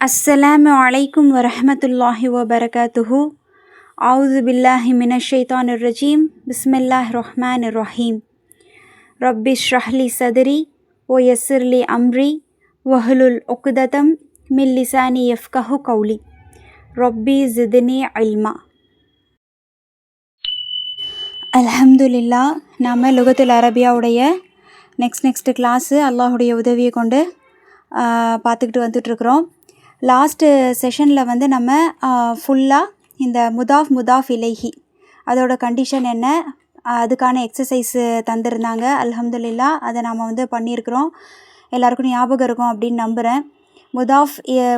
அஸ்ஸலாமு அலைக்கும் வரஹ்மத்துல்லாஹி வபரகாத்துஹு. அவுது பில்லாஹி மினஷ் ஷைத்தானிர் ரஜீம். பிஸ்மில்லாஹிர் ரஹ்மானிர் ரஹீம். ரப்பி ஷ்ரஹ்லி சத்ரி வ யஸ்ஸிர்லி அம்ரி வஹ்லுல் உக்ததம் மின் லிசானி யஃப்கஹு கௌலி. ரப்பி ஜித்னி இல்மா. அல்ஹம்துலில்லாஹ். நாம் லுகத்துல் அரபியாவுடைய நெக்ஸ்ட் கிளாஸு அல்லாஹுடைய உதவியை கொண்டு பார்த்துக்கிட்டு வந்துட்டுருக்குறோம். லாஸ்ட்டு செஷனில் வந்து நம்ம ஃபுல்லாக இந்த முதாஃப் இலைஹி அதோட கண்டிஷன் என்ன, அதுக்கான எக்ஸசைஸு தந்திருந்தாங்க. அல்ஹம்துலில்லாஹ் அதை நாம் வந்து பண்ணியிருக்கிறோம். எல்லாருக்கும் ஞாபகம் இருக்கும் அப்படின்னு நம்புகிறேன்.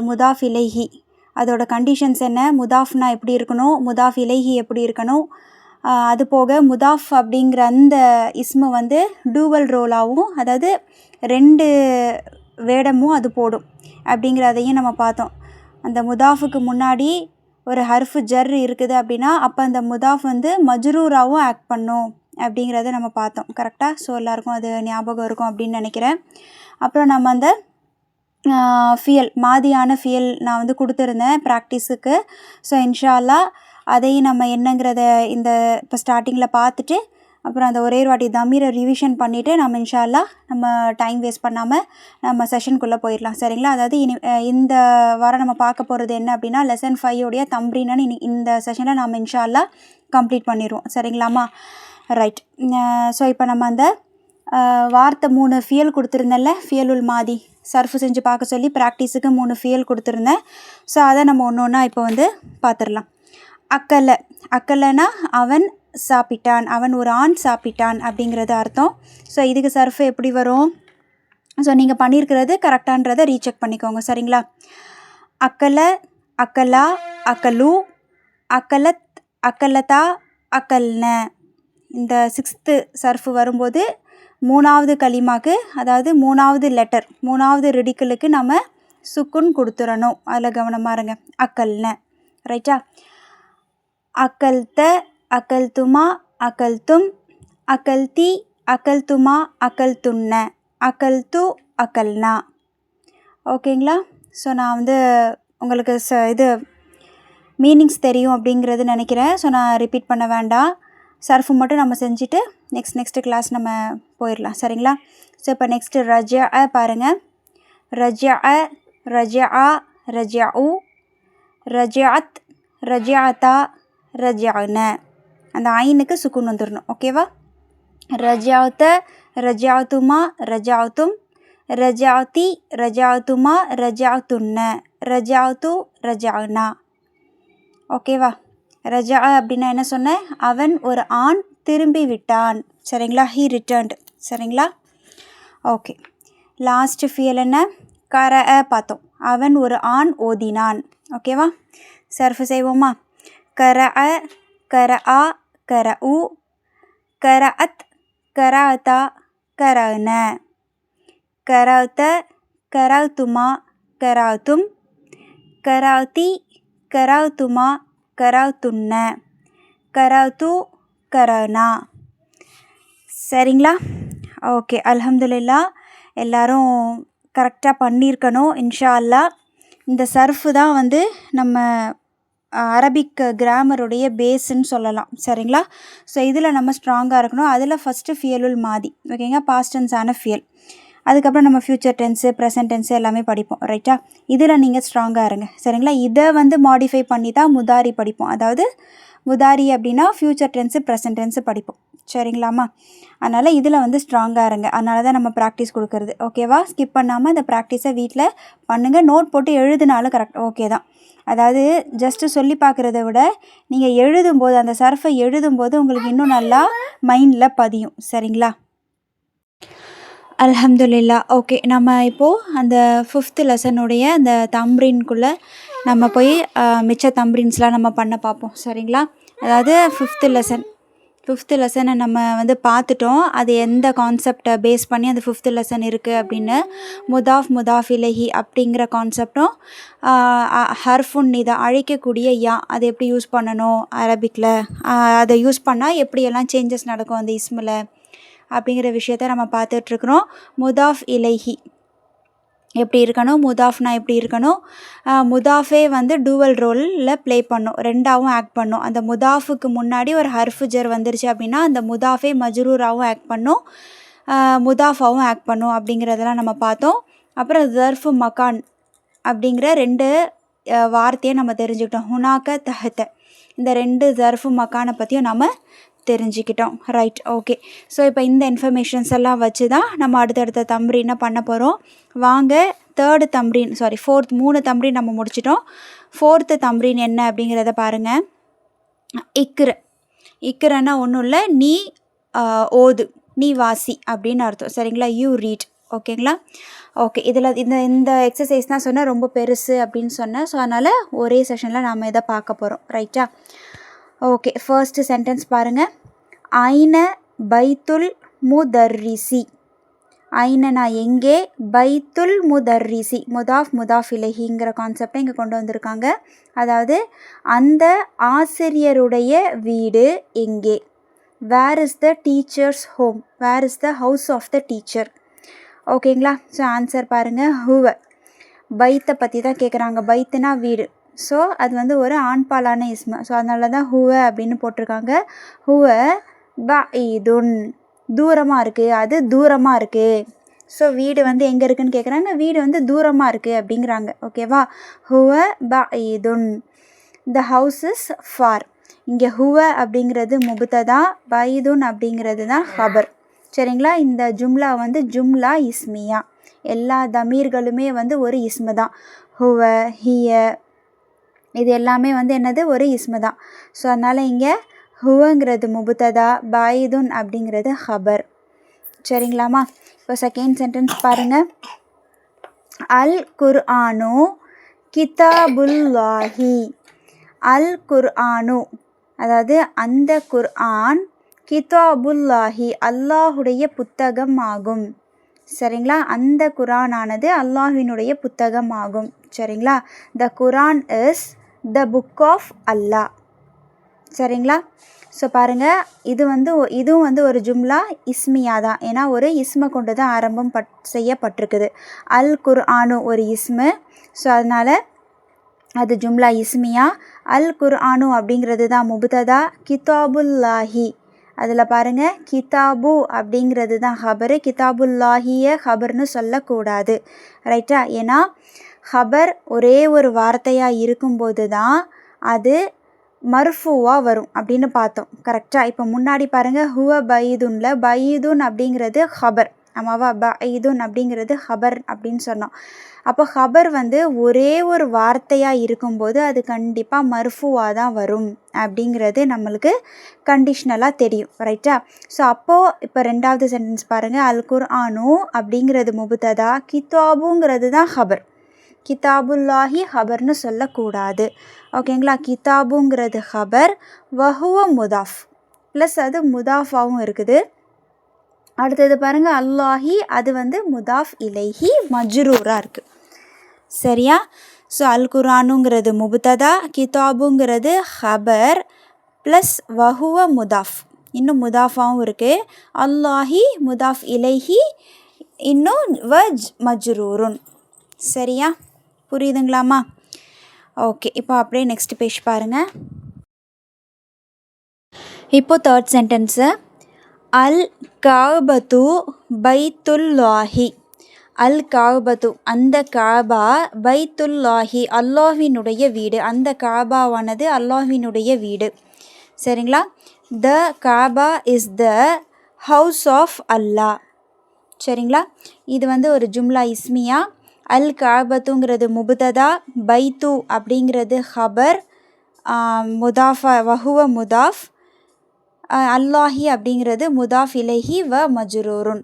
முதாஃப் இலைஹி அதோட கண்டிஷன்ஸ் என்ன, முதாஃப்னா எப்படி இருக்கணும், முதாஃப் இலைஹி எப்படி இருக்கணும், அது போக முதாஃப் அப்படிங்கிற அந்த இஸ்மு வந்து டூவல் ரோலாகவும், அதாவது 2 வேடமும் அது போடும் அப்படிங்கிறதையும் நம்ம பார்த்தோம். அந்த முதாஃபுக்கு முன்னாடி ஒரு ஹர்ஃபு ஜர் இருக்குது அப்படின்னா அப்போ அந்த முதாஃப் வந்து மஜ்ரூராகவும் ஆக்ட் பண்ணும் அப்படிங்கிறத நம்ம பார்த்தோம். கரெக்டாக? ஸோ எல்லாருக்கும் அது ஞாபகம் இருக்கும் அப்படின்னு நினைக்கிறேன். அப்புறம் நம்ம அந்த ஃபியல் மாதியான ஃபியல் நான் வந்து கொடுத்துருந்தேன் ப்ராக்டிஸுக்கு. ஸோ இன்ஷா அல்லாஹ் அதையும் நம்ம என்னங்கிறத இந்த இப்போ ஸ்டார்டிங்கில் பார்த்துட்டு அப்புறம் அந்த ஒரே வாட்டி தமீரை ரிவிஷன் பண்ணிவிட்டு நம்ம இன்ஷா அல்லாஹ் நம்ம டைம் வேஸ்ட் பண்ணாமல் நம்ம செஷனுக்குள்ளே போயிடலாம். சரிங்களா? அதாவது இந்த வாரம் நம்ம பார்க்க போகிறது என்ன அப்படின்னா லெசன் 5 தம்ரீனு இந்த செஷனில் நம்ம இன்ஷா அல்லாஹ் கம்ப்ளீட் பண்ணிடுவோம். சரிங்களாம்மா? ரைட். ஸோ இப்போ நம்ம அந்த வார்த்தை 3 ஃபியல் கொடுத்துருந்தேன்ல, ஃபியலுல் மாதி சர்ஃபு செஞ்சு பார்க்க சொல்லி ப்ராக்டிஸுக்கு 3 ஃபியல் கொடுத்துருந்தேன். ஸோ அதை நம்ம ஒன்று ஒன்றா இப்போ வந்து பார்த்துடலாம். அக்கலைனா அவன் சாப்பிட்டான், அவன் ஒரு ஆண் சாப்பிட்டான் அப்படிங்கிறது அர்த்தம். ஸோ இதுக்கு சர்ஃபு எப்படி வரும்? ஸோ நீங்கள் பண்ணியிருக்கிறது கரெக்டான்றதை ரீசெக் பண்ணிக்கோங்க. சரிங்களா? அக்கல, அக்கலா, அக்கலு, அக்கலத், அக்கலதா, அக்கல்ன. இந்த 6th சர்ஃபு வரும்போது 3வது கலிமாக்கு, அதாவது 3வது லெட்டர், 3வது ரிடிக்கலுக்கு நம்ம சுக்குன் கொடுத்துடணும். அதில் கவனமாக இருங்க. அக்கல்ன. ரைட்டா? அக்கல்த, அக்கல்துமா, அக்கல்தும், அக்கல்தி, அக்கல்துமா, அக்கல்துன்ன, அக்கல்து, அக்கல்னா. ஓகேங்களா? ஸோ நான் வந்து உங்களுக்கு இது மீனிங்ஸ் தெரியும் அப்படிங்கிறது நினைக்கிறேன். ஸோ நான் ரிப்பீட் பண்ண வேண்டாம். சர்ஃபு மட்டும் நம்ம செஞ்சுட்டு நெக்ஸ்ட் கிளாஸ் நம்ம போயிடலாம். சரிங்களா? ஸோ இப்போ நெக்ஸ்ட்டு ரஜா பாருங்கள். ரஜா, ரஜா, ரஜாஉ, ரஜாத், ரஜாத்தா, ரஜான. அந்த ஐனுக்கு சுக்குன் வந்துடணும். ஓகேவா? ரஜாத்த, ரஜாத்துமா, ரஜாத்தும், ரஜாத்தி, ரஜாத்துமா, ரஜாத்துன்ன, ரஜாத்து, ரஜானா. ஓகேவா? ரஜா அப்படின்னா என்ன சொன்னேன்? அவன் ஒரு ஆண் திரும்பி விட்டான். சரிங்களா? He returned. சரிங்களா? ஓகே. லாஸ்ட் ஃபியல் என்ன? பார்த்தோம். அவன் ஒரு ஆண் ஓதினான். ஓகேவா? சர்ஃபு செய்வோமா? கரஅ, கரஉ, கரஅத், கராத்தா, கரன, கராத்த, கராத்துமா, கராத்தும், கராத்தி, கராத்துமா, கராத்துன்ன, கராத்து, கரனா. சரிங்களா? ஓகே. அல்ஹம்துலில்லாஹ். எல்லோரும் கரெக்டாக பண்ணியிருக்கணும் இன்ஷா அல்லாஹ். இந்த சர்ஃபு தான் வந்து நம்ம அரபிக் கிராமருடைய பேஸுன்னு சொல்லலாம். சரிங்களா? ஸோ இதில் நம்ம ஸ்ட்ராங்காக இருக்கணும். அதில் ஃபஸ்ட்டு ஃபியலுல் மாதி. ஓகேங்க? பாஸ்ட் டென்ஸான ஃபியல். அதுக்கப்புறம் நம்ம ஃப்யூச்சர் டென்ஸு, ப்ரெசன்ட் டென்ஸு எல்லாமே படிப்போம். ரைட்டா? இதில் நீங்கள் ஸ்ட்ராங்காக இருங்க. சரிங்களா? இதை வந்து மாடிஃபை பண்ணி தான் முதாரி படிப்போம். அதாவது முதாரி அப்படின்னா ஃப்யூச்சர் டென்ஸு, ப்ரெசன்ட் டென்ஸு படிப்போம். சரிங்களாம்மா? அதனால் இதில் வந்து ஸ்ட்ராங்காக இருங்க. அதனால தான் நம்ம ப்ராக்டிஸ் கொடுக்குறது. ஓகேவா? ஸ்கிப் பண்ணாமல் இந்த ப்ராக்டிஸை வீட்டில் பண்ணுங்கள். நோட் போட்டு எழுதினாலும் கரெக்ட் ஓகே தான். அதாவது ஜஸ்ட்டு சொல்லி பார்க்குறத விட நீங்கள் எழுதும்போது, அந்த சர்ஃபை எழுதும்போது உங்களுக்கு இன்னும் நல்லா மைண்டில் பதியும். சரிங்களா? அல்ஹம்துலில்லாஹ். ஓகே. நம்ம இப்போது அந்த 5th லெசனுடைய அந்த தம்ரீன்குள்ளே நம்ம போய் மிச்ச தம்ரீன்ஸ்லாம் நம்ம பண்ண பார்ப்போம். சரிங்களா? அதாவது 5th லெசனை நம்ம வந்து பார்த்துட்டோம். அது எந்த கான்செப்டை பேஸ் பண்ணி அந்த 5th லெசன் இருக்குது அப்படின்னு. முதாஃப் இலைஹி அப்படிங்கிற கான்செப்டும், ஹர்ஃபுன் நிதா அழைக்கக்கூடிய யா அதை எப்படி யூஸ் பண்ணணும் அரபிக்கில், அதை யூஸ் பண்ணால் எப்படியெல்லாம் சேஞ்சஸ் நடக்கும் அந்த இஸ்மில் அப்படிங்கிற விஷயத்த நம்ம பார்த்துட்ருக்குறோம். முதாஃப் இலைஹி எப்படி இருக்கணும், முதாஃப்னா எப்படி இருக்கணும், முதாஃபே வந்து டூவல் ரோலில் ப்ளே பண்ணும், ரெண்டாவும் ஆக்ட் பண்ணும். அந்த முதாஃபுக்கு முன்னாடி ஒரு ஹர்ஃபு ஜர் வந்துருச்சு அப்படின்னா அந்த முதாஃபே மஜ்ரூராகவும் ஆக்ட் பண்ணும், முதாஃபாவும் ஆக்ட் பண்ணும் அப்படிங்கிறதெல்லாம் நம்ம பார்த்தோம். அப்புறம் ஜர்ஃபு மக்கான் அப்படிங்கிற 2 வார்த்தையை நம்ம தெரிஞ்சுக்கிட்டோம். ஹுனாக்க தஹத்த, இந்த 2 ஜர்ஃபு மக்கானை பற்றியும் நம்ம தெரிஞ்சுக்கிட்டோம். Right, okay. ஸோ இப்போ இந்த இன்ஃபர்மேஷன்ஸ் எல்லாம் வச்சு தான் நம்ம அடுத்தடுத்த தம்ரீனை பண்ண போகிறோம். வாங்க தேர்டு தம்ரீன், சாரி ஃபோர்த், 3 தம்ரீன் நம்ம முடிச்சிட்டோம். 4th தம்ரீன் என்ன அப்படிங்கிறத பாருங்கள். இக்ரன்னா ஒன்றும் இல்லை, நீ ஓது, நீ வாசி அப்படின்னு அர்த்தம். சரிங்களா, யூ ரீட். ஓகேங்களா, ஓகே. இதில் இந்த எக்ஸசைஸ் தான் சொன்னேன், ரொம்ப பெருசு அப்படின்னு சொன்னேன். ஸோ அதனால் ஒரே செஷனில் நாம் இதை பார்க்க போகிறோம். ரைட்டா, ஓகே. ஃபர்ஸ்ட் சென்டென்ஸ் பாருங்கள். ஐன பைத்துல் முதர்ரிசி. ஐனனா எங்கே, பைத்துல் முதர்ரிசி, முதாஃப் இலைஹிங்கிற கான்செப்டை இங்கே கொண்டு வந்திருக்காங்க. அதாவது அந்த ஆசிரியருடைய வீடு எங்கே. Where is the teacher's home, where is the house of the teacher. ஓகேங்களா, ஸோ ஆன்சர் பாருங்கள். ஹுவ, பைத்தை பற்றி தான் கேட்குறாங்க. பைத்துனா வீடு. ஸோ அது வந்து ஒரு ஆண்பாலான இஸ்ம. ஸோ அதனால தான் ஹுவ அப்படின்னு போட்டிருக்காங்க. ஹுவ பஈதுன், தூரமாக இருக்குது, அது தூரமாக இருக்குது. ஸோ வீடு வந்து எங்கே இருக்குதுன்னு கேட்குறாங்க, வீடு வந்து தூரமாக இருக்குது அப்படிங்கிறாங்க. ஓகேவா, ஹுவ பஈதுன், த ஹவுஸ் இஸ் ஃபார். இங்கே ஹுவ அப்படிங்கிறது முபுத்ததா, பஈதுன் அப்படிங்கிறது தான் ஹபர். சரிங்களா, இந்த ஜும்லா வந்து ஜும்லா இஸ்மியா, எல்லா தமீர்களுமே வந்து ஒரு இஸ்மு தான். ஹுவ, ஹிய, இது எல்லாமே வந்து என்னது, ஒரு இஸ்மு தான். ஸோ அதனால் இங்கே ஹுவங்கிறது முபுத்ததா, பாயிதுன் அப்படிங்கிறது ஹபர். சரிங்களாம்மா. இப்போ செகண்ட் சென்டென்ஸ் பாருங்கள். அல் குர்ஆனு கிதாபுல்லாஹி. அல் குர்ஆனு, அதாவது அந்த குர்ஆன், கிதாபுல்லாஹி, அல்லாஹுடைய புத்தகம் ஆகும். சரிங்களா, அந்த குரானானது அல்லாஹ்வினுடைய புத்தகம் ஆகும். சரிங்களா, த குரான் is the book of Allah. சரிங்களா, ஸோ பாருங்கள், இதுவும் வந்து ஒரு ஜும்லா இஸ்மியா தான். ஏன்னா ஒரு இஸ்மை கொண்டு தான் ஆரம்பம் செய்யப்பட்டிருக்குது. அல் குர்ஆனு ஒரு இஸ்மு. ஸோ அதனால் அது ஜும்லா இஸ்மியா. அல் குர்ஆனு அப்படிங்கிறது தான் முபுத்ததா. கிதாபுல்லாஹி, அதில் பாருங்கள், கிதாபு அப்படிங்கிறது தான் ஹபரு. கிதாபுல்லாஹிய ஹபர்னு சொல்லக்கூடாது. ரைட்டா, ஏன்னா ஹபர் ஒரே ஒரு வார்த்தையாக இருக்கும்போது தான் அது மர்ஃபூவாக வரும் அப்படின்னு பார்த்தோம். கரெக்டாக. இப்போ முன்னாடி பாருங்கள், ஹுவ பைதுன்ல பைதுன் அப்படிங்கிறது ஹபர், ஆமாவா, பைதுன் அப்படிங்கிறது ஹபர் அப்படின்னு சொன்னோம். அப்போ ஹபர் வந்து ஒரே ஒரு வார்த்தையாக இருக்கும்போது அது கண்டிப்பாக மர்ஃபூவாக தான் வரும் அப்படிங்கிறது நம்மளுக்கு கண்டிஷ்னலாக தெரியும். ரைட்டா, ஸோ அப்போது இப்போ 2வது சென்டென்ஸ் பாருங்கள். அல் குர்ஆனு அப்படிங்கிறது முபுத்ததா, கிதாபுங்கிறது தான் ஹபர். கிதாபுல்லாஹி ஹபர்னு சொல்லக்கூடாது. ஓகேங்களா, கிதாபுங்கிறது ஹபர், வஹுவ முதாஃப், ப்ளஸ் அது முதாஃபாவும் இருக்குது. அடுத்தது பாருங்கள், அல்லாஹி, அது வந்து முதாஃப் இலைஹி மஜ்ரூராக இருக்குது. சரியா, ஸோ அல் குர்ஆனுங்கிறது முபுத்ததா, கிதாபுங்கிறது ஹபர், ப்ளஸ் வஹுவ முதாஃப், இன்னும் முதாஃபாவும் இருக்குது. அல்லாஹி முதாஃப் இலைஹி, இன்னும் மஜ்ரூருன். சரியா, புரியுதுங்களாம்மா? ஓகே, இப்போ அப்படியே நெக்ஸ்ட் பேஜ் பாருங்கள். இப்போது தேர்ட் சென்டென்ஸு. அல் காபத்து பைத்துல்லாஹி. அல் காபத்து, அந்த காபா, பைத்துல்லாஹி, அல்லாஹ்வினுடைய வீடு. அந்த காபாவானது அல்லாஹ்வினுடைய வீடு. சரிங்களா, the Kaaba is the house of Allah. சரிங்களா, இது வந்து ஒரு ஜும்லா இஸ்மியா. அல் காபத்துங்கிறது முபுத்ததா, பைத்து அப்படிங்கிறது ஹபர், முதாஃபா வஹுவ முதாஃப், அல்லாஹி அப்படிங்கிறது முதாஃப் இலைஹி வ மஜ்ரூருன்.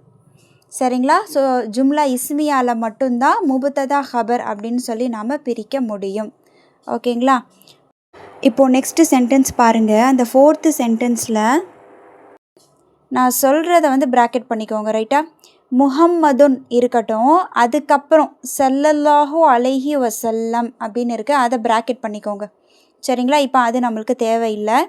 சரிங்களா, ஸோ ஜும்லா இஸ்மியாவில் மட்டும்தான் முபுத்ததா ஹபர் அப்படின்னு சொல்லி நாம் பிரிக்க முடியும். ஓகேங்களா, இப்போது நெக்ஸ்ட்டு சென்டென்ஸ் பாருங்கள். அந்த 4th சென்டென்ஸில் நான் சொல்கிறத வந்து ப்ராக்கெட் பண்ணிக்கோங்க. ரைட்டா, முஹம்மதுன் இருக்கட்டும், அதுக்கப்புறம் ஸல்லல்லாஹு அலைஹி வஸல்லம் அப்படின்னு இருக்குது, அதை ப்ராக்கெட் பண்ணிக்கோங்க. சரிங்களா, இப்போ அது நம்மளுக்கு தேவையில்லை.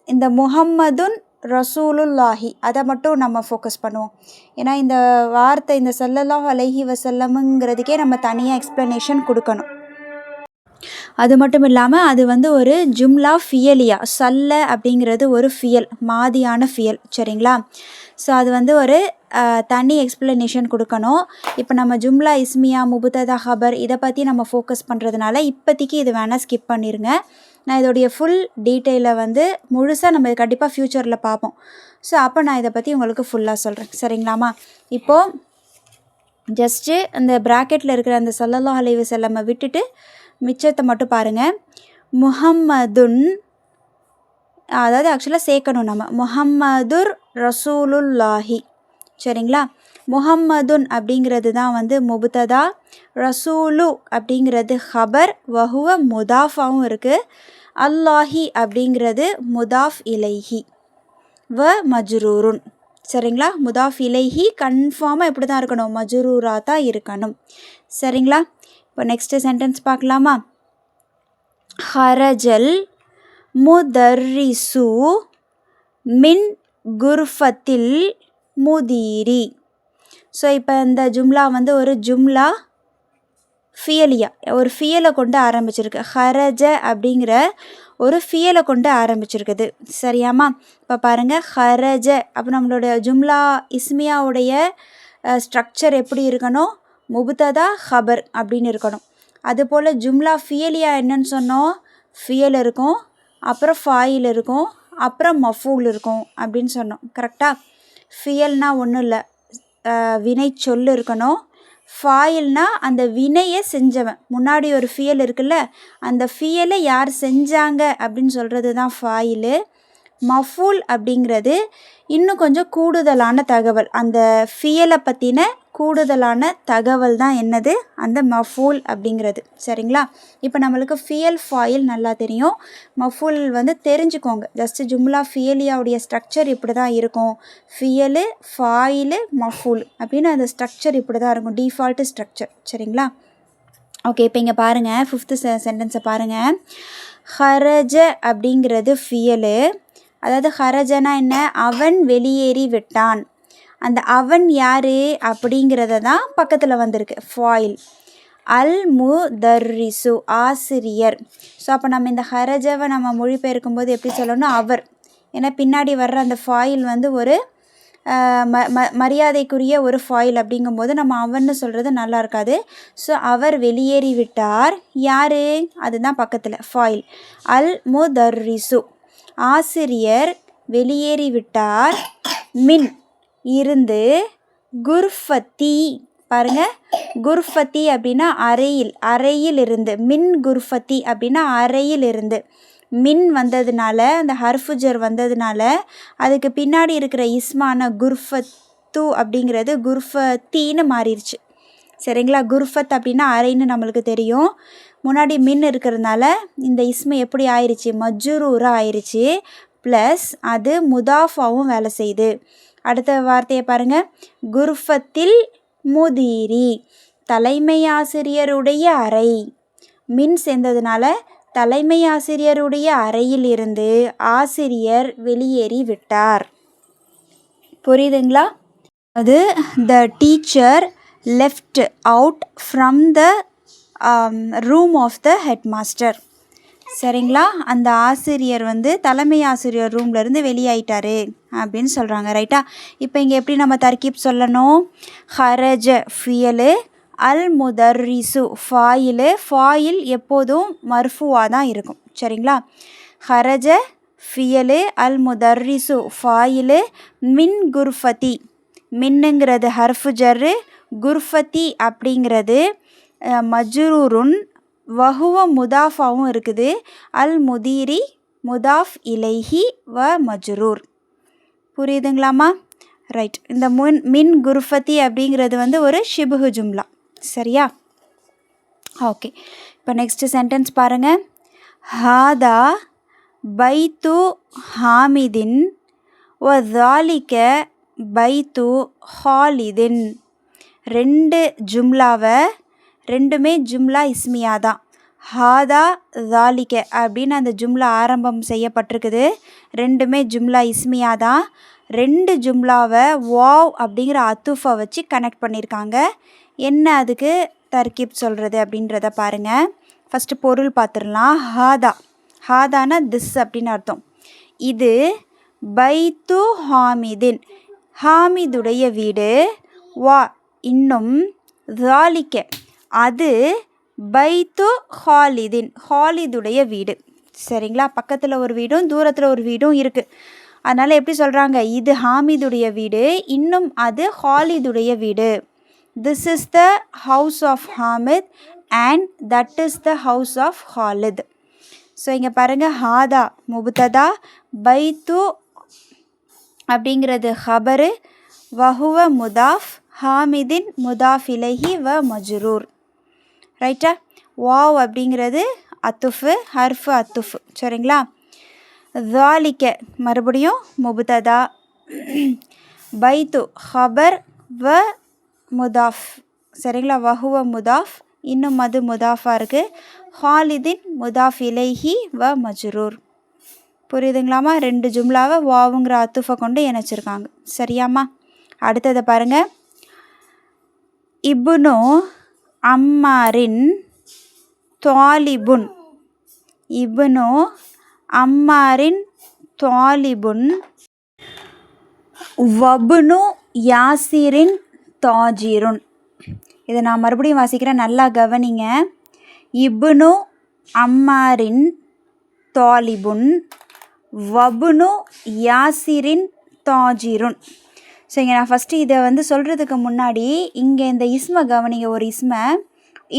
இந்த முஹம்மதுன் ரசூலுல்லாஹி அதை மட்டும் நம்ம ஃபோக்கஸ் பண்ணுவோம். ஏன்னா இந்த வார்த்தை இந்த ஸல்லல்லாஹு அலைஹி வஸல்லம்ங்கிறதுக்கே நம்ம தனியாக எக்ஸ்ப்ளனேஷன் கொடுக்கணும். அது மட்டும் இல்லாமல் அது வந்து ஒரு ஜும்லா ஃபியலியா. சல்ல அப்படிங்கிறது ஒரு ஃபியல், மாதியான ஃபியல். சரிங்களா? ஸோ அது வந்து ஒரு தனி எக்ஸ்ப்ளனேஷன் கொடுக்கணும். இப்போ நம்ம ஜும்லா இஸ்மியா முபுத்ததா ஹபர் இதை பற்றி நம்ம ஃபோக்கஸ் பண்ணுறதுனால இப்போதைக்கு இது வேணால் ஸ்கிப் பண்ணிடுங்க. நான் இதோடைய ஃபுல் டீட்டெயிலை வந்து முழுசாக நம்ம கண்டிப்பாக ஃப்யூச்சரில் பார்ப்போம். ஸோ அப்போ நான் இதை பற்றி உங்களுக்கு ஃபுல்லாக சொல்கிறேன். சரிங்களாம்மா? இப்போது ஜஸ்ட்டு அந்த ப்ராக்கெட்டில் இருக்கிற அந்த ஸல்லல்லாஹு அலைஹி வஸல்லம் விட்டுட்டு மிச்சத்தை மட்டும் பாருங்கள். முஹம்மதுன், அதாவது ஆக்சுவலாக சேர்க்கணும் நம்ம, முஹம்மதுர் ரசூலுல்லாஹி. சரிங்களா? முஹம்மதுன் அப்படிங்கிறது தான் வந்து முபுத்ததா, ரசூலு அப்படிங்கிறது ஹபர், வஹுவ முதாஃபாவும் இருக்குது, அல்லாஹி அப்படிங்கிறது முதாஃப் இலைஹி, வ மஜ்ரூருன். சரிங்களா? முதாஃப் இலைஹி கன்ஃபார்மாக எப்படி தான் இருக்கணும், மஜ்ரூராக தான் இருக்கணும். சரிங்களா? இப்போ நெக்ஸ்ட்டு சென்டென்ஸ் பார்க்கலாமா? ஹரஜல் முதர்ரிசு மின் குர்ஃபத்தில் முதீரி. ஸோ இப்போ இந்த ஜும்லா வந்து ஒரு ஜும்லா ஃபியலியா, ஒரு ஃபியலை கொண்டு ஆரம்பிச்சிருக்கு. ஹரஜ அப்படிங்கிற ஒரு ஃபியலை கொண்டு ஆரம்பிச்சிருக்குது. சரியாம்மா? இப்போ பாருங்கள், ஹரஜ அப்போ நம்மளோட ஜும்லா இஸ்மியாவுடைய ஸ்ட்ரக்சர் எப்படி இருக்கணும், முபுத்ததா ஹபர் அப்படின்னு இருக்கணும். அதுபோல் ஜும்லா ஃபியலியா என்னன்னு சொன்னோம், ஃபியல் இருக்கும், அப்புறம் ஃபாயில் இருக்கும், அப்புறம் மஃபூல் இருக்கும் அப்படின்னு சொன்னோம். கரெக்டாக? ஃபியல்னா ஒன்றும் இல்லை, வினை சொல் இருக்கணும். ஃபாயில்னா அந்த வினையை செஞ்சவன், முன்னாடி ஒரு ஃபியல் இருக்குல்ல, அந்த ஃபியலை யார் செஞ்சாங்க அப்படின்னு சொல்கிறது தான் ஃபாயிலு. மஃபூல் அப்படிங்கிறது இன்னும் கொஞ்சம் கூடுதலான தகவல், அந்த ஃபியலை பற்றின கூடுதலான தகவல் தான் என்னது, அந்த மஃபூல் அப்படிங்கிறது. சரிங்களா? இப்போ நம்மளுக்கு ஃபியல் ஃபாயில் நல்லா தெரியும், மஃபூல் வந்து தெரிஞ்சுக்கோங்க. ஜஸ்ட்டு ஜும்லா ஃபியலியாவுடைய ஸ்ட்ரக்சர் இப்படி தான் இருக்கும், ஃபியலு ஃபாயிலு மஃபூல் அப்படின்னு அந்த ஸ்ட்ரக்சர் இப்படி தான் இருக்கும், டிஃபால்ட்டு ஸ்ட்ரக்சர். சரிங்களா? ஓகே, இப்போ இங்கே பாருங்கள், 5th சென்டென்ஸை பாருங்கள். ஹரஜ அப்படிங்கிறது ஃபியலு, அதாவது ஹரஜனா என்ன, அவன் வெளியேறி விட்டான். அந்த அவன் யார் அப்படிங்கிறத தான் பக்கத்தில் வந்திருக்கு, ஃபாயில். அல் முதர்ரிசு ஆசிரியர். ஸோ அப்போ நம்ம இந்த ஹரஜவை நம்ம மொழிபெயர்க்கும் போது எப்படி சொல்லணும், அவர். ஏன்னா பின்னாடி வர்ற அந்த ஃபாயில் வந்து ஒரு மரியாதைக்குரிய ஒரு ஃபாயில் அப்படிங்கும்போது நம்ம அவன்னு சொல்கிறது நல்லா இருக்காது. ஸோ அவர் வெளியேறி விட்டார், யார், அதுதான் பக்கத்தில் ஃபாயில். அல் முதர்ரிசு ஆசிரியர் வெளியேறிவிட்டார், மின் இருந்து, குர்ஃபத்தி பாருங்கள், குர்ஃபத்தி அப்படின்னா அறையில், அறையில் இருந்து, மின் குர்ஃபத்தி அப்படின்னா அறையில் இருந்து. மின் வந்ததுனால, அந்த ஹர்ஃபுஜர் வந்ததுனால அதுக்கு பின்னாடி இருக்கிற இஸ்மான குர்ஃபத்து அப்படிங்கிறது குர்ஃபத்தின்னு மாறிடுச்சு. சரிங்களா? குர்ஃபத் அப்படின்னா அறைன்னு நம்மளுக்கு தெரியும், முன்னாடி மின் இருக்கிறதுனால இந்த இஸ்மு எப்படி ஆயிடுச்சு, மஜ்ரூராக ஆயிடுச்சு, ப்ளஸ் அது முதாஃபாவும் வேலை செய்யுது. அடுத்த வார்த்தையை பாருங்கள், குர்ஃபத்தில் முதீரி தலைமை ஆசிரியருடைய அறை. மின் சேர்ந்ததுனால தலைமை ஆசிரியருடைய அறையில் இருந்து ஆசிரியர் வெளியேறி விட்டார். புரியுதுங்களா? அது the teacher left out from the room of the head master. சரிங்களா? அந்த ஆசிரியர் வந்து தலைமை ஆசிரியர் ரூம்லேருந்து வெளியாயிட்டாரு அப்படின்னு சொல்கிறாங்க. ரைட்டா? இப்போ இங்கே எப்படி நம்ம தர்கீப் சொல்லணும், ஹரஜ ஃபியலு, அல் முதர்ரிசு ஃபாயிலு. ஃபாயில் எப்போதும் மர்ஃபுவாக தான் இருக்கும். சரிங்களா? ஹரஜ ஃபியலு, அல் முதர்ரிசு ஃபாயிலு, மின் குர்ஃபத்தி, மின்னுங்கிறது ஹர்ஃபுஜரு, குர்ஃபத்தி அப்படிங்கிறது மஜ்ரூருன், வஹுவ முதாஃபாவும் இருக்குது, அல் முதீரி முதாஃப் இலைஹி வ மஜ்ரூர். புரியுதுங்களாம்மா? ரைட். இந்த மின் குர்ஃபத்தி அப்படிங்கிறது வந்து ஒரு ஷிபுஹு ஜும்லா. சரியா? ஓகே, இப்போ நெக்ஸ்ட்டு சென்டென்ஸ் பாருங்கள். ஹாதா பைத்து ஹாமிதின் வ தாலிக பைத்து ஹாலிதின். ரெண்டுமே ஜும்லா இஸ்மியா தான். ஹாதா தாலிக்க அப்படின்னு அந்த ஜும்லா ஆரம்பம் செய்யப்பட்டிருக்குது. ரெண்டுமே ஜும்லா இஸ்மியா தான். 2 ஜும்லாவை வாவ் அப்படிங்கிற அத்துஃபை வச்சு கனெக்ட் பண்ணியிருக்காங்க. என்ன அதுக்கு தர்கீப் சொல்கிறது அப்படின்றத பாருங்கள். ஃபஸ்ட்டு பொருள் பார்த்துடலாம். ஹாதானா திஸ் அப்படின்னு அர்த்தம். இது பைத்து ஹாமிதின், ஹாமிதுடைய வீடு. வா இன்னும், தாலிக்க அது, பைத்து ஹாலிதின் ஹாலிதுடைய வீடு. சரிங்களா? பக்கத்தில் ஒரு வீடும் தூரத்தில் ஒரு வீடும் இருக்குது. அதனால் எப்படி சொல்கிறாங்க? இது ஹாமிதுடைய வீடு, இன்னும் அது ஹாலிதுடைய வீடு. This is the house of Hamid and that is the house of Khalid. So இங்கே பாருங்கள், ஹாதா முபுத்ததா, பைத்து அப்படிங்கிறது ஹபரு, வஹுவ முதாஃப், ஹாமிதின் முதாஃப் இலைஹி வ மஜ்ரூர். ரைட்டா? வாவ் அப்படிங்கிறது அத்துஃபு, ஹர்ஃபு அத்துஃபு. சரிங்களா? தாலிக்க மறுபடியும் முபுத்ததா, பைத்து ஹபர் வ முதாஃப். சரிங்களா? வஹுவ முதாஃப், இன்னும் அது முதாஃபாக இருக்குது. ஹாலிதின் முதாஃப் இலைஹி வ மஜ்ரூர். புரியுதுங்களாம்மா? 2 ஜும்லாவை வாவுங்கிற அத்துஃபை கொண்டு இணைச்சிருக்காங்க. சரியாம்மா? அடுத்ததை பாருங்கள். இப்னு அம்மாரின் தாலிபுன், இப்னு அம்மாரின் தாலிபுன், வப்னு யாசிரின் தாஜிருன். இதை நான் மறுபடியும் வாசிக்கிறேன், நல்லா கவனிங்க. இப்னு அம்மாரின் தாலிபுன், வப்னு யாசிரின் தாஜிருன். ஸோ இங்கே நான் ஃபஸ்ட்டு இதை வந்து சொல்கிறதுக்கு முன்னாடி இங்கே இந்த இஸ்மை கவனிங்க. ஒரு இஸ்மை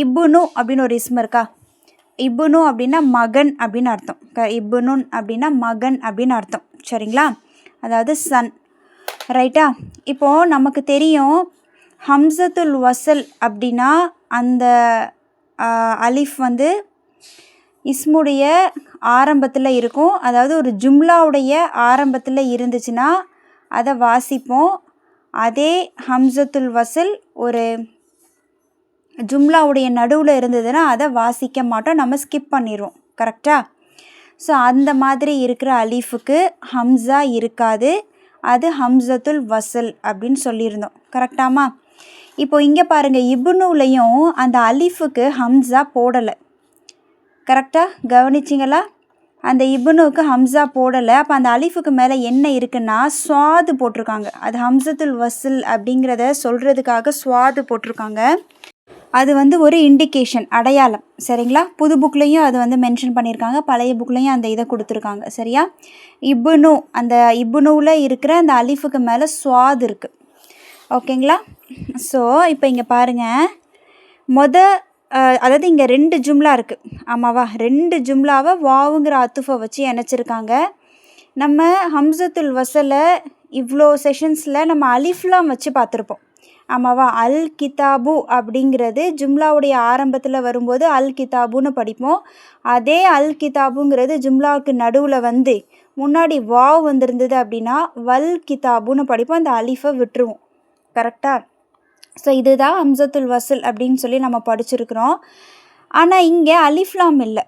இப்னு அப்படின்னு ஒரு இஸ்மை இருக்கா? இப்னு அப்படின்னா மகன் அப்படின்னு அர்த்தம். இப்னுன் அப்படின்னா மகன் அப்படின்னு அர்த்தம். சரிங்களா? அதாவது சன். ரைட்டா? இப்போது நமக்கு தெரியும் ஹம்சத்துல் வசல் அப்படின்னா அந்த அலிஃப் வந்து இஸ்முடைய ஆரம்பத்தில் இருக்கும். அதாவது ஒரு ஜும்லாவுடைய ஆரம்பத்தில் இருந்துச்சுன்னா அதை வாசிப்போம். அதே ஹம்சத்துல் வசல் ஒரு ஜும்லாவுடைய நடுவில் இருந்ததுன்னா அதை வாசிக்க மாட்டோம், நம்ம ஸ்கிப் பண்ணிடுவோம். கரெக்டாக? ஸோ அந்த மாதிரி இருக்கிற அலீஃபுக்கு ஹம்சா இருக்காது, அது ஹம்சத்துல் வசல் அப்படின்னு சொல்லியிருந்தோம். கரெக்டாமா? இப்போது இங்கே பாருங்கள், இப்னுலையும் அந்த அலீஃபுக்கு ஹம்சா போடலை. கரெக்டாக கவனிச்சிங்களா? அந்த இப்னுக்கு ஹம்சா போடலை. அப்போ அந்த அலிஃபுக்கு மேலே என்ன இருக்குன்னா ஸ்வாது போட்டிருக்காங்க. அது ஹம்சத்துல் வசல் அப்படிங்கிறத சொல்கிறதுக்காக ஸ்வாது போட்டிருக்காங்க. அது வந்து ஒரு இண்டிகேஷன், அடையாளம். சரிங்களா? புது புக்லேயும் அது வந்து மென்ஷன் பண்ணியிருக்காங்க, பழைய புக்லேயும் அந்த இதை கொடுத்துருக்காங்க. சரியா? இப்னு, அந்த இப்னுவில் இருக்கிற அந்த அலிஃபுக்கு மேலே ஸ்வாது இருக்குது. ஓகேங்களா? ஸோ இப்போ இங்கே பாருங்கள், அதாவது இங்கே 2 ஜும்லா இருக்குது. ஆமாவா? 2 ஜும்லாவை வாவுங்கிற அத்துஃபை வச்சு இணைச்சிருக்காங்க. நம்ம ஹம்சத்துல் வசலை இவ்வளோ செஷன்ஸில் நம்ம அலிஃப்லாம் வச்சு பார்த்துருப்போம். ஆமாவா? அல் கிதாபு அப்படிங்கிறது ஜும்லாவுடைய ஆரம்பத்தில் வரும்போது அல் கிதாபுன்னு படிப்போம். அதே அல் கிதாபுங்கிறது ஜும்லாவுக்கு நடுவில் வந்து முன்னாடி வாவ் வந்திருந்தது அப்படின்னா வல் கிதாபுன்னு படிப்போம், அந்த அலிஃபை விட்டுருவோம். கரெக்டாக? ஸோ இதுதான் ஹம்சத்துல் வசல் அப்படின்னு சொல்லி நம்ம படிச்சிருக்கிறோம். ஆனால் இங்கே அலிஃப்லாம் இல்லை.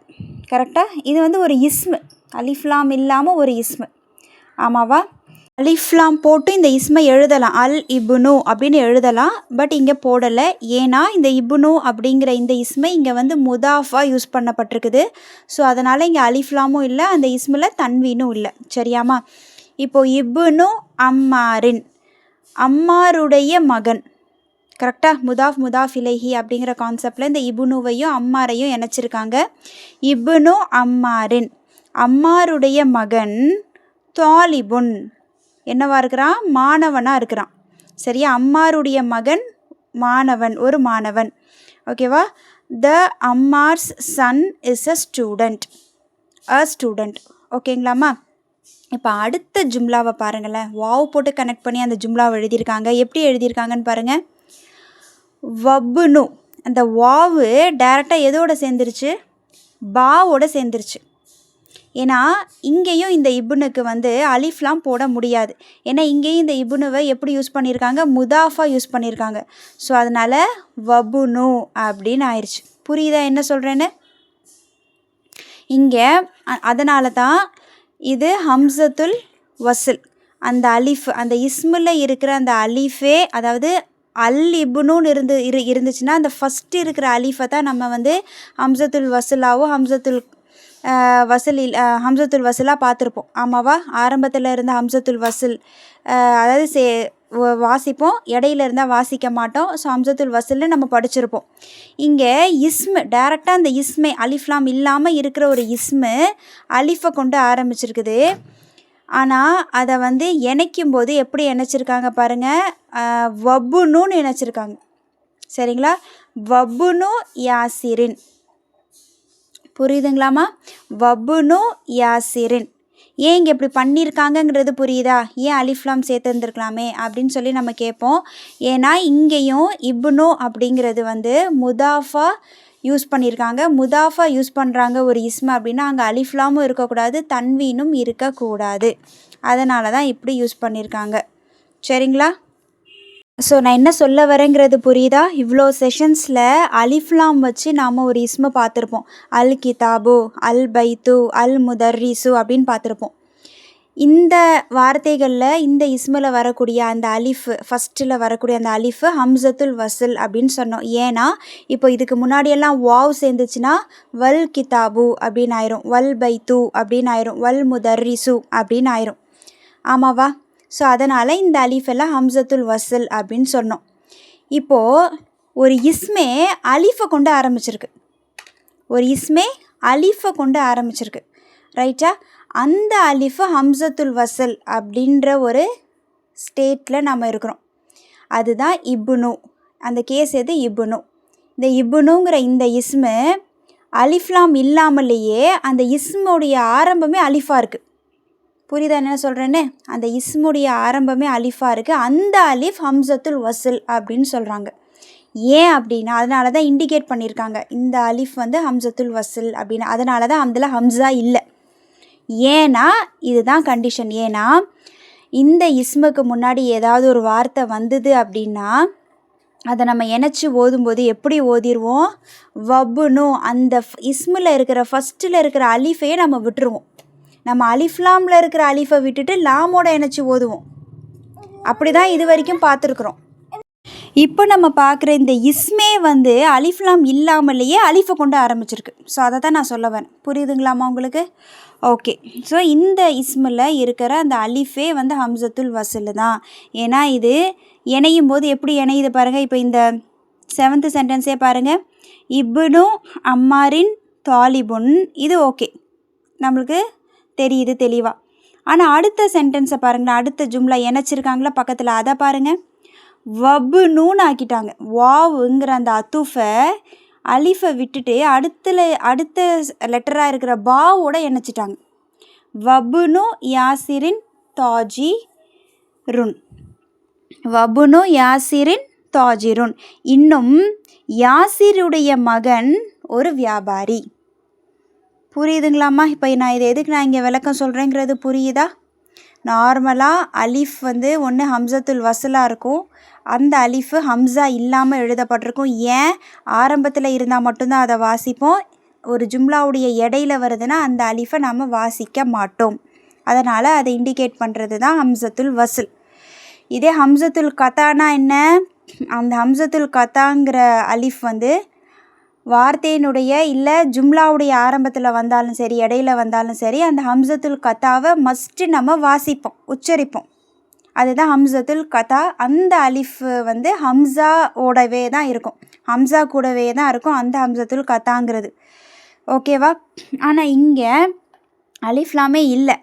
கரெக்டாக? இது வந்து ஒரு இஸ்மு, அலிஃப்லாம் இல்லாமல் ஒரு இஸ்மு. ஆமாவா? அலிஃப்லாம் போட்டு இந்த இஸ்மை எழுதலாம், அல் இப்னு அப்படின்னு எழுதலாம். பட் இங்கே போடலை. ஏன்னா இந்த இப்னு அப்படிங்கிற இந்த இஸ்மை இங்கே வந்து முதாஃபாக யூஸ் பண்ணப்பட்டிருக்குது. ஸோ அதனால் இங்கே அலிஃப்லாமும் இல்லை, அந்த இஸ்மில் தன்வீனும் இல்லை. சரியாமா? இப்போது இப்னு அம்மாரின், அம்மாருடைய மகன். கரெக்டாக? முதாஃப் இலைஹி அப்படிங்கிற கான்செப்டில் இந்த இப்னுவையும் அம்மாரையும் இணைச்சிருக்காங்க. இப்னு அம்மாரின், அம்மாருடைய மகன், தாலிபுன் என்னவா இருக்கிறான்? மாணவனாக இருக்கிறான். சரியா? அம்மாருடைய மகன் மாணவன், ஒரு மாணவன். ஓகேவா? த அம்மார்ஸ் சன் இஸ் அ ஸ்டூடெண்ட், ஓகேங்களாம்மா? இப்போ அடுத்த ஜும்லாவை பாருங்களேன். வாவ் போட்டு கனெக்ட் பண்ணி அந்த ஜும்லாவை எழுதியிருக்காங்க. எப்படி எழுதியிருக்காங்கன்னு பாருங்கள். வப்னு, அந்த வாவு டைரெக்டாக எதோட சேர்ந்துருச்சு? பாவோட சேர்ந்துருச்சு. ஏன்னா இங்கேயும் இந்த இப்னுக்கு வந்து அலிஃப்லாம் போட முடியாது. ஏன்னா இங்கேயும் இந்த இப்னுவை எப்படி யூஸ் பண்ணியிருக்காங்க? முதாஃபாக யூஸ் பண்ணியிருக்காங்க. ஸோ அதனால் வபுனு அப்படின்னு ஆயிடுச்சு. புரியுதா என்ன சொல்கிறேன்னு? இங்கே அதனால தான் இது ஹம்சத்துல் வஸ்ல். அந்த அலிஃப், அந்த இஸ்மில் இருக்கிற அந்த அலிஃபே, அதாவது அல் இப்னுன்னு இருந்துச்சுன்னா அந்த ஃபஸ்ட்டு இருக்கிற அலிஃபை தான் நம்ம வந்து ஹம்சத்துல் வஸ்லாவோ ஹம்சத்துல் வஸ்லாக பார்த்துருப்போம். ஆமாவா? ஆரம்பத்தில் இருந்த ஹம்சத்துல் வஸ்ல், அதாவது வாசிப்போம், இடையில இருந்தால் வாசிக்க மாட்டோம். ஸோ ஹம்சத்துல் வஸ்ல்னு நம்ம படிச்சிருப்போம். இங்கே இஸ்மு டைரெக்டாக அந்த இஸ்மே அலிஃப்லாம் இல்லாமல் இருக்கிற ஒரு இஸ்மு அலிஃபை கொண்டு ஆரம்பிச்சிருக்குது. ஆனால் அதை வந்து இணைக்கும் போது எப்படி இணைச்சிருக்காங்க பாருங்கள், வப்புன்னு இணைச்சிருக்காங்க. சரிங்களா? வப்புனு யாசிரின். புரியுதுங்களாம்மா? வப்புனு யாசிரின். ஏன் இங்கே இப்படி பண்ணியிருக்காங்கங்கிறது புரியுதா? ஏன் அலிஃப்லாம் சேர்த்துருந்துருக்கலாமே அப்படின்னு சொல்லி நம்ம கேட்போம். ஏன்னா இங்கேயும் இப்னு அப்படிங்கிறது வந்து முதாஃபா யூஸ் பண்ணியிருக்காங்க. முதாஃபா யூஸ் பண்ணுறாங்க ஒரு இஸ்மு அப்படின்னா அங்கே அலிஃப்லாமும் இருக்கக்கூடாது, தன்வீனும் இருக்கக்கூடாது. அதனால தான் இப்படி யூஸ் பண்ணியிருக்காங்க. சரிங்களா? ஸோ நான் என்ன சொல்ல வரேங்கிறது புரியுதா? இவ்வளோ செஷன்ஸில் அலிஃப்லாம் வச்சு நாம் ஒரு இஸ்மு பார்த்துருப்போம். அல் கிதாபு, அல் பைத்து, அல் முதர்ரிசு அப்படின்னு பார்த்துருப்போம். இந்த வார்த்தைகளில் இந்த இஸ்மில் வரக்கூடிய அந்த அலிஃபு, ஃபஸ்ட்டில் வரக்கூடிய அந்த அலிஃபு ஹம்சத்துல் வஸ்ல் அப்படின்னு சொன்னோம். ஏன்னா இப்போ இதுக்கு முன்னாடியெல்லாம் வாவ் சேர்ந்துச்சுன்னா வல் கிதாபு அப்படின்னு ஆயிரும், வல் பைத்து அப்படின்னு ஆயிரும், வல் முதர்ரிசு அப்படின்னு ஆயிரும். ஆமாவா? ஸோ அதனால் இந்த அலிஃபெல்லாம் ஹம்சத்துல் வஸ்ல் அப்படின்னு சொன்னோம். இப்போது ஒரு இஸ்மே அலிஃபை கொண்டு ஆரம்பிச்சிருக்கு. ஒரு இஸ்மே அலிஃபை கொண்டு ஆரம்பிச்சிருக்கு. ரைட்டா? அந்த அலிஃபு ஹம்சத்துல் வஸ்ல் அப்படின்ற ஒரு ஸ்டேட்டில் நம்ம இருக்கிறோம். அதுதான் இப்னு. அந்த கேஸ் எது? இப்னு. இந்த இப்னுங்கிற இந்த இஸ்மு அலிஃப்லாம் இல்லாமலேயே அந்த இஸ்முடைய ஆரம்பமே அலிஃபாக இருக்குது. புரியுதா என்ன சொல்கிறேன்னு? அந்த இஸ்முடைய ஆரம்பமே அலிஃபாக இருக்குது. அந்த அலிஃப் ஹம்சத்துல் வஸ்ல் அப்படின்னு சொல்கிறாங்க. ஏன் அப்படின்னா அதனால தான் இண்டிகேட் பண்ணியிருக்காங்க, இந்த அலிஃப் வந்து ஹம்சத்துல் வஸ்ல் அப்படின்னு. அதனால தான் அதில் ஹம்சா இல்லை. ஏன்னா இதுதான் கண்டிஷன். ஏன்னா இந்த இஸ்முக்கு முன்னாடி ஏதாவது ஒரு வார்த்தை வந்தது அப்படின்னா அதை நம்ம இணைச்சி ஓதும்போது எப்படி ஓதிடுவோம்? வப்புனு, அந்த இஸ்மில் இருக்கிற ஃபஸ்ட்டில் இருக்கிற அலிஃபையே நம்ம விட்டுருவோம். நம்ம அலிஃப்லாமில் இருக்கிற அலிஃபை விட்டுட்டு லாமோட இணைச்சி ஓதுவோம். அப்படி தான் இது வரைக்கும் பார்த்துருக்குறோம். இப்போ நம்ம பார்க்குற இந்த இஸ்மே வந்து அலிஃப்லாம் இல்லாமலேயே அலிஃபை கொண்டு ஆரம்பிச்சிருக்கு. ஸோ அதை தான் நான் சொல்ல வரேன். புரியுதுங்களாம்மா உங்களுக்கு? ஓகே. ஸோ இந்த இஸ்மில் இருக்கிற அந்த அலிஃபே வந்து ஹம்சத்துல் வஸ்ல் தான். ஏன்னா இது இணையும் போது எப்படி இணையுது பாருங்கள். இப்போ இந்த 7th சென்டென்ஸே பாருங்கள், இப்னு அம்மாரின் தாலிபுன். இது ஓகே, நம்மளுக்கு தெரியுது தெளிவாக. ஆனால் அடுத்த சென்டென்ஸை பாருங்களேன், அடுத்த ஜும்லா இணைச்சிருக்காங்களா பக்கத்தில், அதை பாருங்கள். வப்புன்னு ஆக்கிட்டாங்க. வாவுங்கிற அந்த அத்துஃபை அலிஃபை விட்டுட்டு அடுத்த லெட்டராக இருக்கிற பாவோட இணைச்சிட்டாங்க. வப்புனு யாசிரின் தாஜி ருன். வப்புனு யாசிரின் தாஜிருன். இன்னும் யாசிருடைய மகன் ஒரு வியாபாரி. புரியுதுங்களாம்மா? இப்போ நான் இது எதுக்கு நான் இங்கே விளக்கம் சொல்கிறேங்கிறது புரியுதா? நார்மலாக அலிஃப் வந்து ஒன்று ஹம்சத்துல் வஸ்லாக இருக்கும், அந்த அலிஃபு ஹம்சா இல்லாமல் எழுதப்பட்டிருக்கும். ஏன்? ஆரம்பத்தில் இருந்தால் மட்டும்தான் அதை வாசிப்போம். ஒரு ஜும்லாவுடைய இடையில வருதுன்னா அந்த அலிஃபை நம்ம வாசிக்க மாட்டோம். அதனால் அதை இண்டிகேட் பண்ணுறது தான் ஹம்சத்துல் வஸ்ல். இதே ஹம்சத்துல் கத்தானா என்ன? அந்த ஹம்சத்துல் கத்தாங்கிற அலிஃப் வந்து வார்த்தையினுடைய இல்லை ஜும்லாவுடைய ஆரம்பத்தில் வந்தாலும் சரி, இடையில வந்தாலும் சரி, அந்த ஹம்சத்துல் கத்தாவை மஸ்ட்டு நம்ம வாசிப்போம், உச்சரிப்போம். அதுதான் ஹம்சத்துல் கத்தா. அந்த அலிஃப் வந்து ஹம்சாவோடவே தான் இருக்கும், ஹம்சா கூடவே தான் இருக்கும் அந்த ஹம்சத்துல் கத்தாங்கிறது. ஓகேவா? ஆனால் இங்கே அலிஃப்லாமே இல்லை.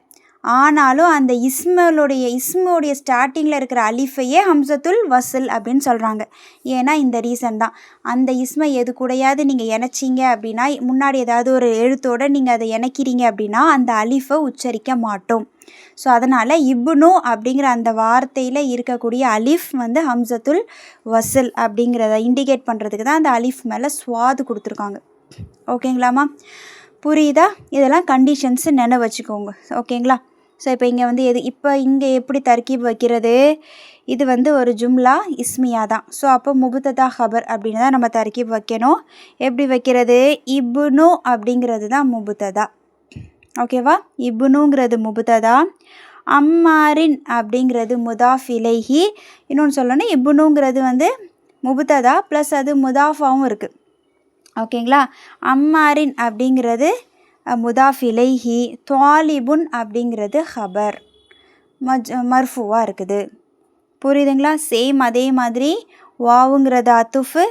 ஆனாலும் அந்த இஸ்முடைய ஸ்டார்டிங்கில் இருக்கிற அலிஃபையே ஹம்சத்துல் வஸ்ல் அப்படின்னு சொல்கிறாங்க. ஏன்னா இந்த ரீசன் தான். அந்த இஸ்மை எது கூடையாவது நீங்கள் இணைச்சிங்க அப்படின்னா, முன்னாடி ஏதாவது ஒரு எழுத்தோடு நீங்கள் அதை இணைக்கிறீங்க அப்படின்னா அந்த அலிஃபை உச்சரிக்க மாட்டோம். ஸோ அதனால் இப்னு அப்படிங்கிற அந்த வார்த்தையில் இருக்கக்கூடிய அலிஃப் வந்து ஹம்சத்துல் வஸ்ல் அப்படிங்கிறத இண்டிகேட் பண்ணுறதுக்கு தான் அந்த அலிஃப் மேலே ஸ்வாது கொடுத்துருக்காங்க. ஓகேங்களாம்மா? புரியுதா? இதெல்லாம் கண்டிஷன்ஸு நினைவு வச்சுக்கோங்க. ஓகேங்களா? ஸோ இப்போ இங்கே வந்து இப்போ இங்கே எப்படி தர்கீப் வைக்கிறது? இது வந்து ஒரு ஜும்லா இஸ்மியா தான். ஸோ அப்போ முபுத்ததா ஹபர் அப்படின்னு தான் நம்ம தர்கீப் வைக்கணும். எப்படி வைக்கிறது? இப்னு அப்படிங்கிறது தான் முபுத்ததா. ஓகேவா? இப்னுங்கிறது முபுத்ததா, அம்மாரின் அப்படிங்கிறது முதாஃப் இலைஹி. இன்னொன்று சொல்லணும், இப்னுங்கிறது வந்து முபுத்ததா ப்ளஸ் அது முதாஃபாவும் இருக்குது. ஓகேங்களா? அம்மாரின் அப்படிங்கிறது முதாஃப் இலைஹி, துவாலிபுன் அப்படிங்கிறது ஹபர் மர்ஃபுவாக இருக்குது. புரியுதுங்களா? சேம் அதே மாதிரி வாவுங்கிறது அத்துஃபு,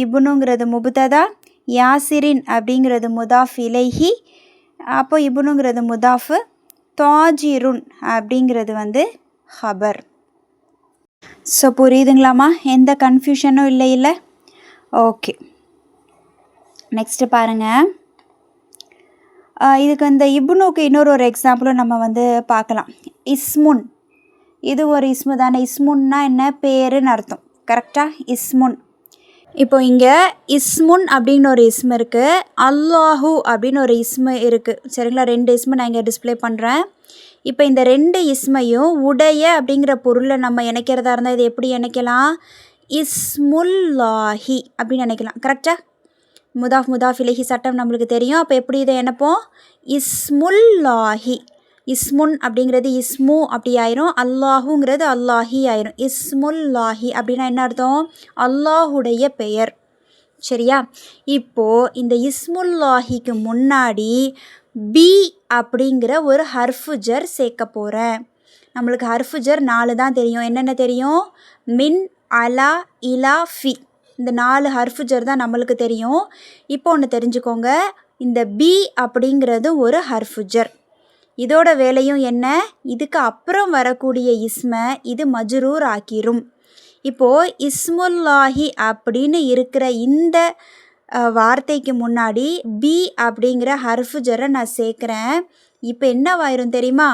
இப்னுங்கிறது முபுத்ததா, யாசிரின் அப்படிங்கிறது முதாஃப் இலைஹி, அப்போ இப்னுங்கிறது முதாஃபு, தாஜிருன் அப்படிங்கிறது வந்து ஹபர். ஸோ புரியுதுங்களாம்மா? எந்த கன்ஃபியூஷனும் இல்லை. ஓகே, நெக்ஸ்ட்டு பாருங்கள். இதுக்கு இந்த இப்னுக்கு இன்னொரு எக்ஸாம்பிளும் நம்ம வந்து பார்க்கலாம். இஸ்முன், இது ஒரு இஸ்மு தானே. இஸ்முன்னா என்ன? பேருன்னு அர்த்தம். கரெக்டாக? இஸ்முன். இப்போ இங்கே இஸ்முன் அப்படின்னு ஒரு இஸ்மு இருக்குது, அல்லாஹு அப்படின்னு ஒரு இஸ்மு இருக்குது. சரிங்களா? 2 இஸ்மு நான் இங்கே டிஸ்பிளே பண்ணுறேன். இப்போ இந்த 2 இஸ்மையும் உடைய அப்படிங்கிற பொருளை நம்ம இணைக்கிறதா இருந்தால் இது எப்படி இணைக்கலாம்? இஸ்முல்லாஹி அப்படின்னு நினைக்கலாம். கரெக்டாக? முதாஃப் இலைஹி சட்டம் நம்மளுக்கு தெரியும். அப்போ எப்படி இதை இணைப்போம்? இஸ்முல்லாஹி. இஸ்முன் அப்படிங்கிறது இஸ்மு அப்படி ஆயிரும், அல்லாஹுங்கிறது அல்லாஹி ஆயிரும். இஸ்முல்லாஹி அப்படின்னா என்ன அர்த்தம்? அல்லாஹுடைய பெயர். சரியா? இப்போது இந்த இஸ்முல்லாஹிக்கு முன்னாடி பி அப்படிங்கிற ஒரு ஹர்ஃபுஜர் சேர்க்க போகிறேன். நம்மளுக்கு ஹர்ஃபுஜர் 4 தான் தெரியும். என்னென்ன தெரியும்? மின், அலா, இலா, ஃபி. இந்த 4 ஹர்ஃபுஜர் தான் நம்மளுக்கு தெரியும். இப்போ ஒன்று தெரிஞ்சுக்கோங்க, இந்த பி அப்படிங்கிறது ஒரு ஹர்ஃபுஜர். இதோட வேலையும் என்ன? இதுக்கு அப்புறம் வரக்கூடிய இஸ்மை இது மஜ்ரூர் ஆக்கிரும். இப்போது இஸ்முல்லாஹி அப்படின்னு இருக்கிற இந்த வார்த்தைக்கு முன்னாடி பி அப்படிங்கிற ஹர்ஃபுஜரை நான் சேர்க்குறேன். இப்போ என்னவாயிரும் தெரியுமா?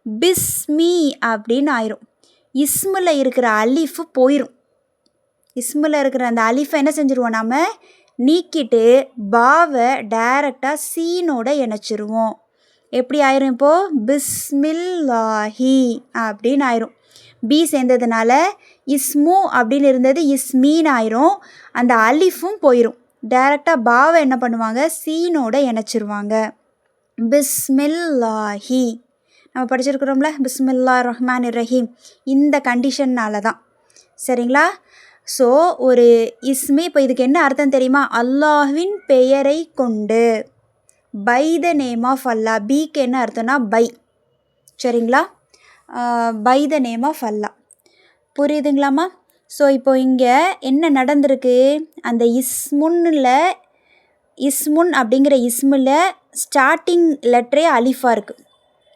பிஸ்மி அப்படின்னு ஆயிரும். இஸ்மில் இருக்கிற அலிஃபு போயிடும். இஸ்மில் இருக்கிற அந்த அலிஃபை என்ன செஞ்சுருவோம்? நாம் நீக்கிட்டு பாவை டைரெக்டாக சீனோட இணைச்சிருவோம். எப்படி ஆயிரும்? இப்போது பிஸ்மில்லாஹி அப்படின்னு ஆயிரும். பி சேர்ந்ததுனால இஸ்மு அப்படின்னு இருந்தது இஸ்மீன் ஆயிரும். அந்த அலிஃபும் போயிடும். டைரெக்டாக பாவை என்ன பண்ணுவாங்க? சீனோட இணைச்சிருவாங்க. பிஸ்மில்லாஹி நம்ம படிச்சிருக்கிறோம்ல, பிஸ்மில்லாஹிர் ரஹ்மானிர் ரஹீம். இந்த கண்டிஷன்னால தான். சரிங்களா? ஸோ ஒரு இஸ்மி, இப்போ இதுக்கு என்ன அர்த்தம் தெரியுமா? அல்லாஹ்வின் பெயரை கொண்டு, by the name of Allah. பீக்கு என்ன அர்த்தம்னா பை. சரிங்களா? By the name of Allah. புரியுதுங்களாம்மா? ஸோ இப்போ இங்கே என்ன நடந்திருக்கு? அந்த இஸ்முன் அப்படிங்கிற இஸ்மில் ஸ்டார்டிங் லெட்டரே அலிஃபாக இருக்குது.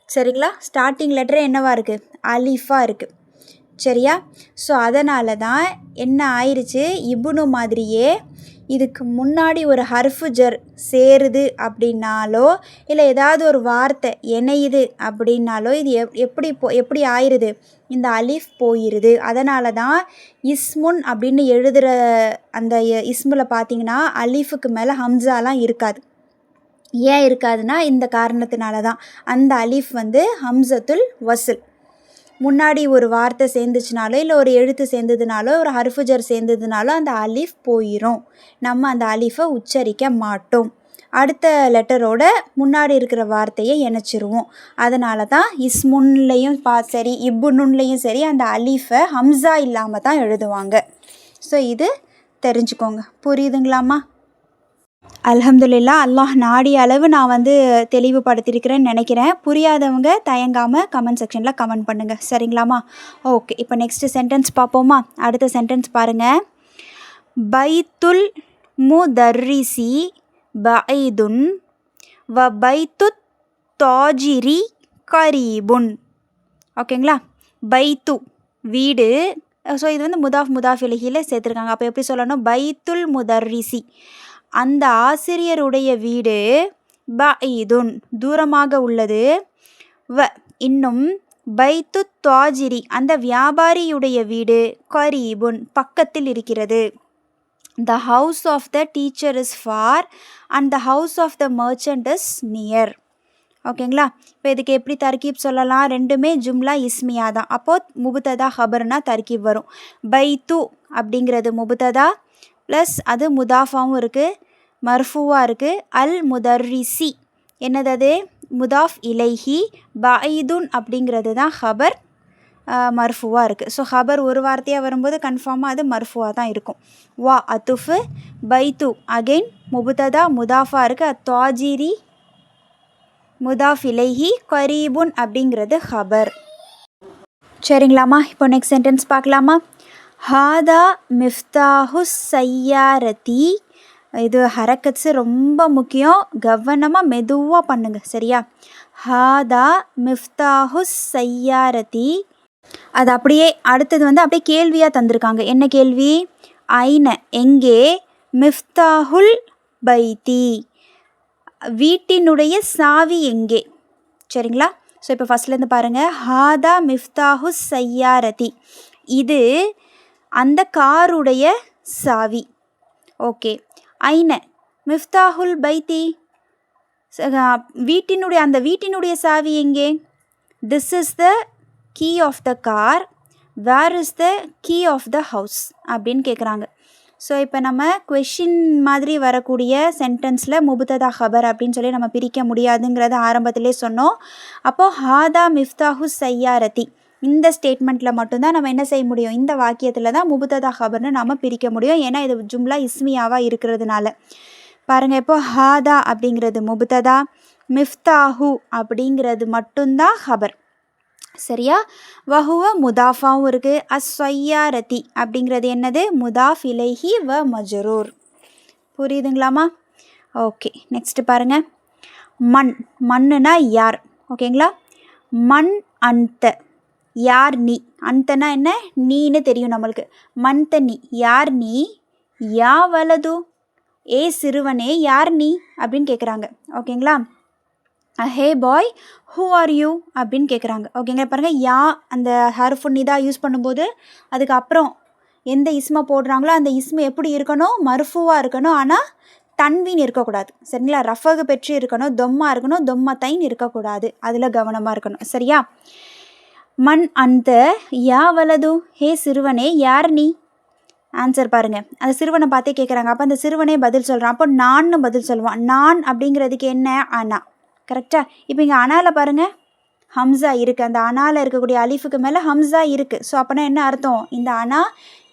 சரிங்களா? ஸ்டார்டிங் லெட்டரே என்னவாக இருக்குது? அலிஃபாக இருக்குது. சரியா? ஸோ அதனால தான் என்ன ஆயிடுச்சு, இப்னு மாதிரியே இதுக்கு முன்னாடி ஒரு ஹர்ஃபுஜர் சேருது அப்படின்னாலோ, இல்லை ஏதாவது ஒரு வார்த்தை இணையுது அப்படின்னாலோ, இது எப்படி ஆயிடுது? இந்த அலிஃப் போயிடுது. அதனால தான் இஸ்முன் அப்படின்னு எழுதுகிற அந்த இஸ்மில் பார்த்தீங்கன்னா அலிஃபுக்கு மேலே ஹம்சாலாம் இருக்காது. ஏன் இருக்காதுன்னா இந்த காரணத்தினால தான். அந்த அலிஃப் வந்து ஹம்சத்துல் வஸ்ல். முன்னாடி ஒரு வார்த்தை சேர்ந்துச்சுனாலோ, இல்லை ஒரு எழுத்து சேர்ந்ததுனாலோ, ஒரு ஹர்ஃபுஜர் சேர்ந்ததுனாலோ அந்த அலிஃப் போயிடும். நம்ம அந்த அலிஃபை உச்சரிக்க மாட்டோம். அடுத்த லெட்டரோட முன்னாடி இருக்கிற வார்த்தையை இணைச்சிருவோம். அதனால தான் இஸ்முன்லேயும் சரி, இப்னுன்லேயும் சரி அந்த அலிஃபை ஹம்சா இல்லாமல் தான் எழுதுவாங்க. ஸோ இது தெரிஞ்சுக்கோங்க. புரியுதுங்களாம்மா? அல்ஹம்துலில்லாஹ், அல்லாஹ் நாடிய அளவு நான் வந்து தெளிவுபடுத்தியிருக்கிறேன்னு நினைக்கிறேன். புரியாதவங்க தயங்காமல் கமெண்ட் செக்ஷனில் கமெண்ட் பண்ணுங்கள். சரிங்களாம்மா? ஓகே, இப்போ நெக்ஸ்ட்டு சென்டென்ஸ் பார்ப்போமா? அடுத்த சென்டென்ஸ் பாருங்கள். பைத்துல் முதர்ரிசி பைதுன் வ பைத்துத் தாஜிரி கரீபுன். ஓகேங்களா? பைத்து வீடு. ஸோ இது வந்து முதாஃப் இலைஹியில் சேர்த்துருக்காங்க. அப்போ எப்படி சொல்லணும்? பைத்துல் முதர்ரிசி அந்த ஆசிரியருடைய வீடு, பஈதுன் தூரமாக உள்ளது, வ இன்னும் பைத்து தாஜிரி அந்த வியாபாரியுடைய வீடு, கரீபுன் பக்கத்தில் இருக்கிறது. The house of the teacher is far and the house of the merchant is near. ஓகேங்களா? இப்போ இதுக்கு எப்படி தர்கீப் சொல்லலாம்? ரெண்டுமே ஜும்லா இஸ்மியா தான். அப்போது முபுத்ததா ஹபர்னா தர்கீப் வரும். பைத்து அப்படிங்கிறது முபுத்ததா ப்ளஸ் அது முதாஃபாவும் இருக்குது, மர்ஃபூவாக இருக்குது. அல் முதர்ரிசி என்னது? அது முதாஃப் இலைஹி, பஈதுன் அப்படிங்கிறது தான் ஹபர் மர்ஃபுவாக இருக்குது. ஸோ ஹபர் ஒரு வார்த்தையாக வரும்போது கன்ஃபார்மாக அது மர்ஃபுவாக தான் இருக்கும். வா அத்துஃபு, பைத்து அகெயின் முபுத்ததா முதாஃபாக இருக்குது. அத்தாஜிரி முதாஃப் இலைஹி, கரீபுன் அப்படிங்கிறது ஹபர். சரிங்களாம்மா, இப்போ நெக்ஸ்ட் சென்டென்ஸ் பார்க்கலாமா? ஹாதா மிஃப்தாஹு சையாரதி. இது ஹரக்கட்ஸு ரொம்ப முக்கியம், கவனமாக மெதுவாக பண்ணுங்க சரியா? ஹாதா மிஃப்தாஹு சையாரதி. அது அப்படியே அடுத்தது வந்து அப்படியே கேள்வியாக தந்திருக்காங்க. என்ன கேள்வி? ஐன எங்கே, மிஃப்தாஹுல் பைத்தி வீட்டினுடைய சாவி எங்கே? சரிங்களா? ஸோ இப்போ ஃபஸ்ட்லேருந்து பாருங்கள். ஹாதா மிஃப்தாஹு சையாரதி, இது அந்த காருடைய சாவி. ஓகே. ஐன மிஃப்தாஹுல் பைத்தி, வீட்டினுடைய சாவி எங்கே? This is the key of the car, where is the key of the house அப்படின்னு கேட்குறாங்க. ஸோ இப்போ நம்ம கொஷின் மாதிரி வரக்கூடிய சென்டென்ஸில் முபுத்ததா ஹபர் அப்படின்னு சொல்லி நம்ம பிரிக்க முடியாதுங்கிறத ஆரம்பத்திலே சொன்னோம். அப்போது ஹாதா மிஃப்தாஹு சையாரதி இந்த ஸ்டேட்மெண்ட்டில் மட்டும்தான் நம்ம என்ன செய்ய முடியும்? இந்த வாக்கியத்தில் தான் முபுத்ததா ஹபர்னு நாம் பிரிக்க முடியும். ஏன்னா இது ஜும்லா இஸ்மியாவாக இருக்கிறதுனால. பாருங்கள், இப்போ ஹாதா அப்படிங்கிறது முபுத்ததா, மிஃப்தாஹு அப்படிங்கிறது மட்டும்தான் ஹபர். சரியா? வஹுவ முதாஃபாவும் இருக்குது. அஸ்ஸையாரதி அப்படிங்கிறது என்னது? முதாஃப் இலைஹி வ மஜ்ரூர். புரியுதுங்களாம்மா? ஓகே. நெக்ஸ்ட்டு பாருங்கள். மண், மண்ணுனா யார்? ஓகேங்களா? மண் அந்த, யார் நீ. அந்தனா என்ன? நீன்னு தெரியும் நம்மளுக்கு. மன்த நீ, யார் நீ. யா வலது, ஏ சிறுவனே யார் நீ அப்படின்னு கேட்குறாங்க. ஓகேங்களா? ஹே பாய் ஹூ ஆர் யூ அப்படின்னு கேட்குறாங்க. ஓகேங்களா? பாருங்கள், யா அந்த ஹர்ஃபு நிதா யூஸ் பண்ணும்போது அதுக்கப்புறம் எந்த இஸ்மை போடுறாங்களோ அந்த இஸ்மு எப்படி இருக்கணும்? மர்ஃபுவாக இருக்கணும். ஆனால் தன்வீன் இருக்கக்கூடாது. சரிங்களா? ரஃபகு பெற்று இருக்கணும், தொம்மா இருக்கணும், தொம்மா தைன் இருக்கக்கூடாது. அதில் கவனமாக இருக்கணும். சரியா? மண் அந்த, யா வலது, ஹே சிறுவனே யார் நீ. ஆன்சர் பாருங்கள், அந்த சிறுவனை பார்த்தே கேட்குறாங்க. அப்போ அந்த சிறுவனே பதில் சொல்கிறான். அப்போ நான்னு பதில் சொல்லுவான். நான் அப்படிங்கிறதுக்கு என்ன? அனா. கரெக்டாக? இப்போ இங்கே அனாவில் பாருங்கள் ஹம்சா இருக்குது. அந்த அனாவில் இருக்கக்கூடிய அலிஃபுக்கு மேலே ஹம்சா இருக்குது. ஸோ அப்போனா என்ன அர்த்தம்? இந்த அனா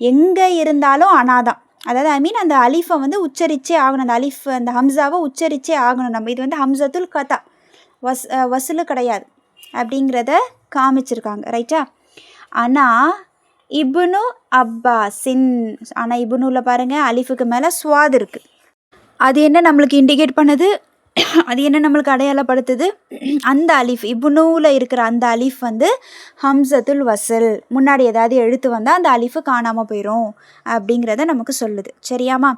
எங்கே இருந்தாலும் அனா தான். அதாவது அந்த அலிஃபை வந்து உச்சரிச்சே ஆகணும். அந்த அலிஃப் அந்த ஹம்சாவை உச்சரிச்சே ஆகணும். நம்ம இது வந்து ஹம்சத்துல் கதா, வசூலு கிடையாது அப்படிங்கிறத காமிச்சிருக்காங்க. ரைட்டா? ஆனால் இப்னு அப்பாஸின், ஆனால் இப்னுவில் பாருங்கள் அலிஃபுக்கு மேலே ஸ்வாத் இருக்குது. அது என்ன நம்மளுக்கு இண்டிகேட் பண்ணுது? அது என்ன நம்மளுக்கு அடையாளப்படுத்துது? அந்த அலிஃப், இப்னூவில் இருக்கிற அந்த அலிஃப் வந்து ஹம்சத்துல் வசல். முன்னாடி ஏதாவது எழுத்து வந்தால் அந்த அலிஃபு காணாமல் போயிடும் அப்படிங்கிறத நமக்கு சொல்லுது. சரியாம்மா?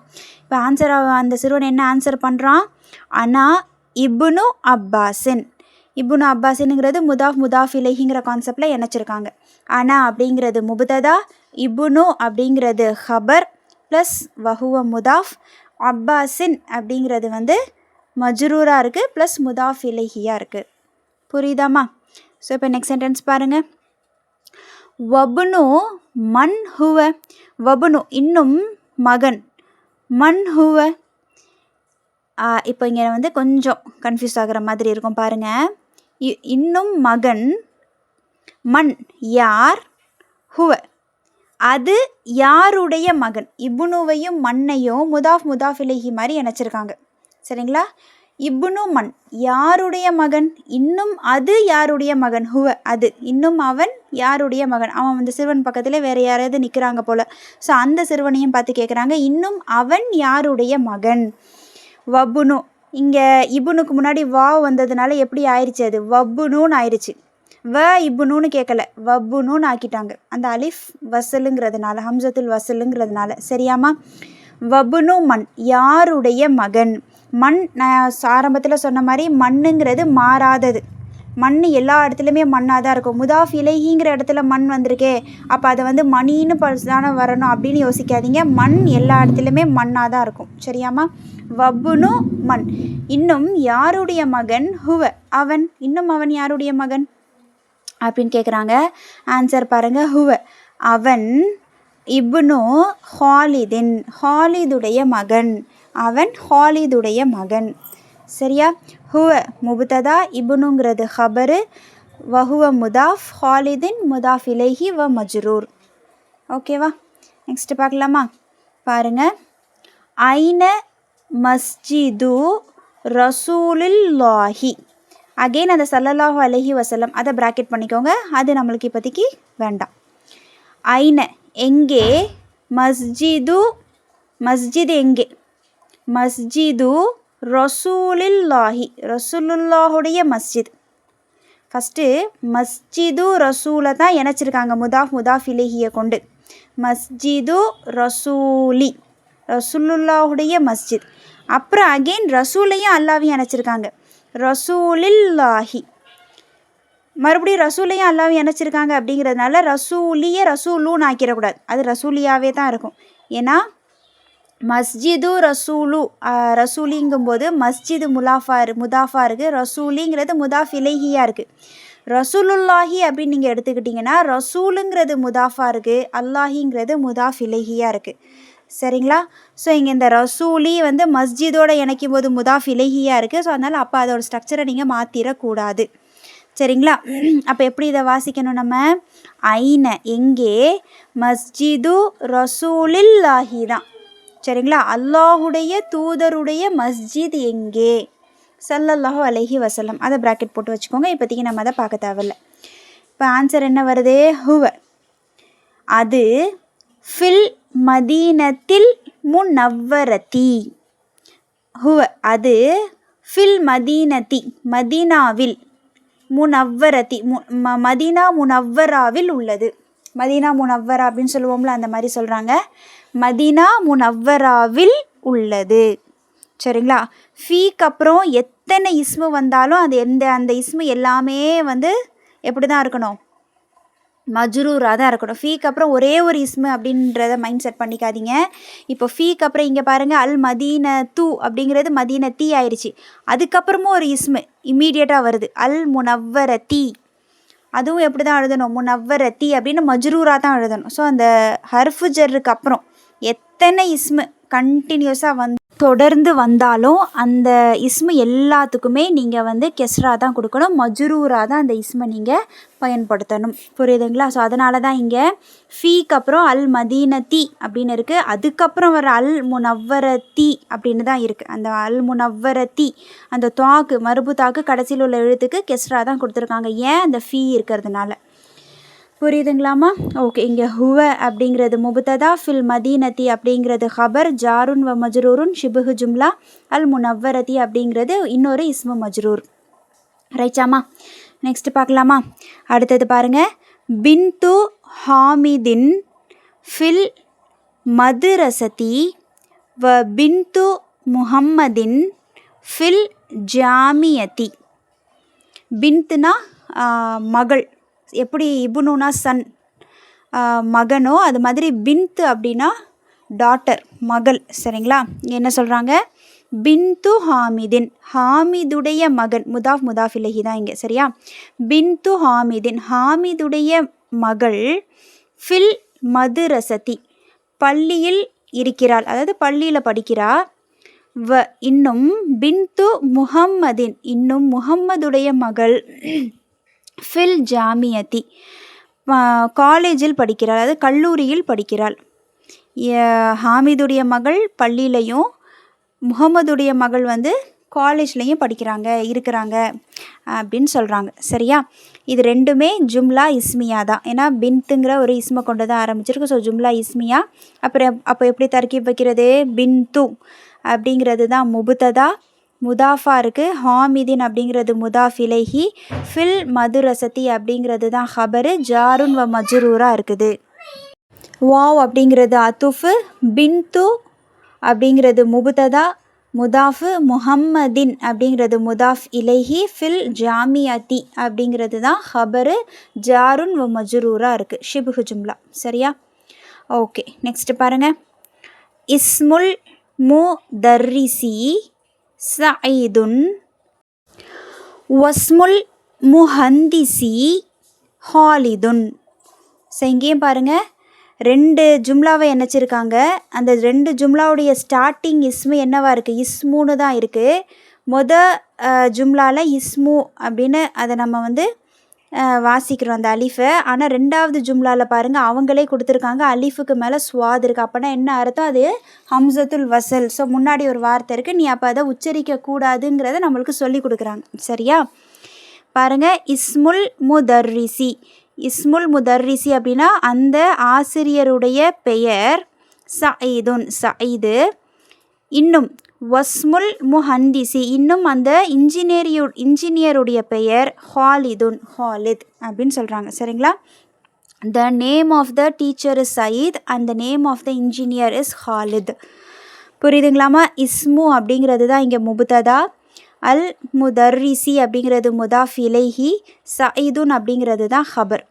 இப்போ ஆன்சர் அந்த சிறுவன் என்ன ஆன்சர் பண்ணுறான்? அனா இப்னு அப்பாஸின். இப்னு அப்பாஸின்ங்கிறது முதாஃப் இலைஹிங்கிற கான்செப்டில் இணைச்சிருக்காங்க. அனா அப்படிங்கிறது முபுத்ததா, இப்னு அப்படிங்கிறது ஹபர் ப்ளஸ் வஹுவ முதாஃப், அப்பாஸின் அப்படிங்கிறது வந்து மஜ்ரூராக இருக்குது ப்ளஸ் முதாஃப் இலைஹியாக இருக்குது. புரியுதாம்மா? ஸோ இப்போ நெக்ஸ்ட் சென்டென்ஸ் பாருங்கள். வபுனு மன் ஹுவ. வபுனு இன்னும் மகன், மன் ஹுவ. இப்போ இங்கே வந்து கொஞ்சம் கன்ஃபியூஸ் ஆகிற மாதிரி இருக்கும் பாருங்கள். இன்னும் மகன், மன் யார், ஹுவ அது யாருடைய மகன். இப்னுவையும் மண்ணையும் முதாஃப் இலைஹி மாதிரி இணைச்சிருக்காங்க. சரிங்களா? இப்னு மன் யாருடைய மகன், இன்னும் அது யாருடைய மகன், ஹுவ அது, இன்னும் அவன் யாருடைய மகன். அவன் வந்து சிறுவன் பக்கத்தில் வேறு யாராவது நிற்கிறாங்க போல். ஸோ அந்த சிறுவனையும் பார்த்து கேட்குறாங்க, இன்னும் அவன் யாருடைய மகன். வபுனு, இங்கே இப்னுக்கு முன்னாடி வா வந்ததுனால எப்படி ஆயிடுச்சு? அது வபுனுன்னு ஆயிடுச்சு. வ இப்னுன்னு கேட்கல, வபுனுன்னு ஆக்கிட்டாங்க. அந்த அலிஃப் வசலுங்கிறதுனால, ஹம்சத்துல் வசலுங்கிறதுனால. சரியாம்மா? வபுனு மண் யாருடைய மகன். மண், நான் ஆரம்பத்தில் சொன்ன மாதிரி மண்ணுங்கிறது மாறாதது. மண் எல்லா இடத்துலையுமே மண்ணாக தான் இருக்கும். முதாஃப் இலைஹிங்கிற இடத்துல மண் வந்திருக்கே, அப்போ அதை வந்து மணின்னு தானே வரணும் அப்படின்னு யோசிக்காதீங்க. மண் எல்லா இடத்துலையுமே மண்ணாக தான் இருக்கும். சரியாம்மா? வபுனு மண் இன்னும் யாருடைய மகன், ஹுவ அவன், இன்னும் அவன் யாருடைய மகன் அப்படின்னு கேட்குறாங்க. ஆன்சர் பாருங்கள், ஹுவ அவன், இப்னு ஹாலிதின் ஹாலிதுடைய மகன், அவன் ஹாலிதுடைய மகன். சரியா? ஹுவ முபுத்ததா, இப்னுங்கிறது ஹபரு, வஹுவ முதாஃப், ஹாலிதின் முதாஃப் இலைஹி வ மஜ்ரூர். ஓகேவா? நெக்ஸ்ட்டு பார்க்கலாமா? பாருங்கள். ஐன மஸ்ஜிது ரசூலுல்லாஹி. அகெயின் அந்த ஸல்லல்லாஹு அலைஹி வஸல்லம் அதை ப்ராக்கெட் பண்ணிக்கோங்க, அது நம்மளுக்கு இப்போதைக்கு வேண்டாம். ஐன எங்கே, மஸ்ஜிது மஸ்ஜித் எங்கே, மஸ்ஜிது ரசூலுல்லாஹி ரசூலுல்லாஹுடைய மஸ்ஜித். ஃபஸ்ட்டு மஸ்ஜிது ரசூலை தான் இணைச்சிருக்காங்க முதாஃப் முதாஃப் இலைஹியை கொண்டு. மஸ்ஜிது ரசூலி ரசூலுல்லாஹுடைய மஸ்ஜித். அப்புறம் அகெயின் ரசூலையும் அல்லாவையும் இணைச்சிருக்காங்க ரசூலில்லாஹி. மறுபடியும் ரசூலையும் அல்லாவையும் இணைச்சிருக்காங்க அப்படிங்கிறதுனால ரசூலியை ரசூலுன்னு ஆக்கிடக்கூடாது, அது ரசூலியாவே தான் இருக்கும். ஏன்னா மஸ்ஜிது ரசூலு ரசூலிங்கும்போது மஸ்ஜிது முதாஃபா இருக்குது, ரசூலிங்கிறது முதாஃப் இலைஹியாக இருக்குது. ரசூலுல்லாஹி அப்படின்னு நீங்கள் எடுத்துக்கிட்டிங்கன்னா ரசூலுங்கிறது முதாஃபா இருக்குது, அல்லாஹிங்கிறது முதாஃப் இலைஹியாக இருக்குது. சரிங்களா? ஸோ இங்கே இந்த ரசூலி வந்து மஸ்ஜிதோடு இணைக்கும் போது முதாஃப் இலைஹியாக இருக்குது. ஸோ அதனால் அப்போ அதோடய ஸ்ட்ரக்சரை நீங்கள் மாற்றிடக்கூடாது. சரிங்களா? அப்போ எப்படி இதை வாசிக்கணும் நம்ம? ஐன எங்கே, மஸ்ஜிது ரசூலில்லாஹி தான். சரிங்களா? அல்லாஹுடைய தூதருடைய மஸ்ஜித் எங்கே, ஸல்லல்லாஹு அலைஹி வஸல்லம், அதை ப்ராக்கெட் போட்டு வச்சுக்கோங்க. இப்போதைக்கு நம்ம அதை பார்க்க தேவையில்லை. இப்போ ஆன்சர் என்ன வருது? ஹுவ அது ஃபில் மதீனத்தில் முனவ்வரதி. ஹுவ அது ஃபில் மதீனதி மதீனாவில், முனவ்வரதி மதீனா முனவ்வராவில் உள்ளது. மதீனா முனவ்வரா அப்படின்னு சொல்லுவோம்ல, அந்த மாதிரி சொல்கிறாங்க. மதீனா முனவ்வராவில் உள்ளது. சரிங்களா? ஃபீக்கு அப்புறம் எத்தனை இஸ்மு வந்தாலும் அது அந்த இஸ்மு எல்லாமே வந்து எப்படி தான் இருக்கணும்? மஜ்ரூராக தான் இருக்கணும். ஃபீக்கு அப்புறம் ஒரே ஒரு இஸ்மு அப்படின்றத மைண்ட் செட் பண்ணிக்காதீங்க. இப்போ ஃபீக்கு அப்புறம் இங்கே பாருங்கள், அல் மதீனத்து அப்படிங்கிறது மதீனத்தி ஆயிடுச்சு. அதுக்கப்புறமும் ஒரு இஸ்மு இம்மீடியட்டாக வருது, அல் முனவ்வரதி. அதுவும் எப்படி தான் எழுதணும்? முனவ்வரதி அப்படின்னு மஜ்ரூராக தான் எழுதணும். ஸோ அந்த ஹர்ஃபு ஜர்ருக்கு அப்புறம் எத்தனை இஸ்மு கண்டினியூஸாக தொடர்ந்து வந்தாலும் அந்த இஸ்மு எல்லாத்துக்குமே நீங்கள் வந்து கெஸ்ரா தான் கொடுக்கணும், மஜ்ரூராக தான் அந்த இஸ்மை நீங்கள் பயன்படுத்தணும். புரியுதுங்களா? ஸோ அதனால தான் இங்கே ஃபீக்கு அப்புறம் அல் மதீனத்தி அப்படின்னு இருக்குது, அதுக்கப்புறம் வர அல் முனவ்வரதி அப்படின்னு தான் இருக்குது. அந்த அல் முனவ்வரதி அந்த தாக்கு மறுபு தாக்கு கடைசியில் உள்ள எழுத்துக்கு கெஸ்ரா தான் கொடுத்துருக்காங்க. ஏன்? அந்த ஃபீ இருக்கிறதுனால. புரியுதுங்களாமா? ஓகே. இங்கே ஹுவ அப்படிங்கிறது முபுத்ததா, ஃபில் மதீனத்தி அப்படிங்கிறது ஹபர், ஜாருன் வ மஜ்ரூருன் ஷிபுஹு ஜும்லா, அல் முனவ்வரதி அப்படிங்கிறது இன்னொரு இஸ்மு மஜ்ரூர். ரைட்டாமா? நெக்ஸ்ட் பார்க்கலாமா? அடுத்தது பாருங்கள். பின்து ஹாமிதின் ஃபில் மதுரசதி வ பின்து முஹம்மதின் ஃபில் ஜாமியத்தி. பின்த்துனா மகள், எப்படி இப்னுனா சன் மகனோ அது மாதிரி பின்த்து அப்படின்னா டாட்டர் மகள். சரிங்களா? என்ன சொல்கிறாங்க? பின்து ஹாமிதின் ஹாமிதுடைய மகன், முதாஃப் முதாஃப் இலைஹி தான் இங்கே. சரியா? பின்து ஹாமிதின் ஹாமிதுடைய மகள், ஃபில் மதுரசதி பள்ளியில் இருக்கிறாள், அதாவது பள்ளியில் படிக்கிறா. வ இன்னும் பின்து முஹம்மதின் இன்னும் முஹம்மதுடைய மகள், ஃபில் ஜாமியத்தி காலேஜில் படிக்கிறாள், அதாவது கல்லூரியில் படிக்கிறாள். ஹாமிதுடைய மகள் பள்ளியிலையும் முகமதுடைய மகள் வந்து காலேஜ்லேயும் இருக்கிறாங்க அப்படின்னு சொல்கிறாங்க. சரியா? இது ரெண்டுமே ஜும்லா இஸ்மியா தான். ஏன்னா பின்த்துங்கிற ஒரு இஸ்மை கொண்டு தான் ஆரம்பிச்சிருக்கு. ஸோ ஜும்லா இஸ்மியா. அப்போ எப்படி தர்கீப் வைக்கிறது? பின்து அப்படிங்கிறது தான் முபுத்ததா, முதாஃபா இருக்குது. ஹாமிதின் அப்படிங்கிறது முதாஃப் இலைஹி, ஃபில் மதுரசதி அப்படிங்கிறது தான் ஹபரு, ஜாருன் வ மஜ்ரூராக இருக்குது. வாவ் அப்படிங்கிறது அத்துஃபு, பின்து அப்படிங்கிறது முபுத்ததா, முதாஃபு, முஹம்மதின் அப்படிங்கிறது முதாஃப் இலைஹி, ஃபில் ஜாமியத்தி அப்படிங்கிறது தான் ஹபரு, ஜாருன் வ மஜ்ரூராக இருக்குது, ஷிபுஹு ஜும்லா. சரியா? ஓகே. நெக்ஸ்ட்டு பாருங்கள். இஸ்முல் முதர்ரிசி சயீதுன் வஸ்முல் முஹந்திசி ஹாலிதுன். ஸோ இங்கேயும் பாருங்கள், ரெண்டு ஜும்லாவை இணைச்சிருக்காங்க. அந்த ரெண்டு ஜும்லாவுடைய ஸ்டார்டிங் இஸ்மு என்னவா இருக்குது? இஸ்முன்னு தான் இருக்குது. ஜும்லாவில் இஸ்மு அப்படின்னு அதை நம்ம வந்து வாசிக்கிறோம் அந்த அலிஃபை. ஆனால் 2வது ஜும்லாவில் பாருங்கள் அவங்களே கொடுத்துருக்காங்க அலிஃபுக்கு மேலே ஸ்வாத் இருக்குது. அப்போனா என்ன அர்த்தம்? அது ஹம்சத்துல் வசல். ஸோ முன்னாடி ஒரு வார்த்தை இருக்குது, நீ அப்போ அதை உச்சரிக்கக்கூடாதுங்கிறத நம்மளுக்கு சொல்லி கொடுக்குறாங்க. சரியா? பாருங்கள், இஸ்முல் முதர்ரிசி. இஸ்முல் முதர்ரிசி அப்படின்னா அந்த ஆசிரியருடைய பெயர் சயீதுன், சயீது. இன்னும் வஸ்முல் முஹந்திசி, இன்னும் அந்த இன்ஜினியருடைய பெயர் ஹாலிதுன், ஹாலித் அப்படின்னு சொல்கிறாங்க. சரிங்களா? The name of the teacher is Saeed and the name of the engineer is Khalid. புரியுதுங்களாமா? இஸ்மு அப்படிங்கிறது தான் இங்கே முபுத்ததா, அல் முதர்ரிசி அப்படிங்கிறது முதாஃப் இலைஹி, சயீதுன் அப்படிங்கிறது தான் ஹபர்.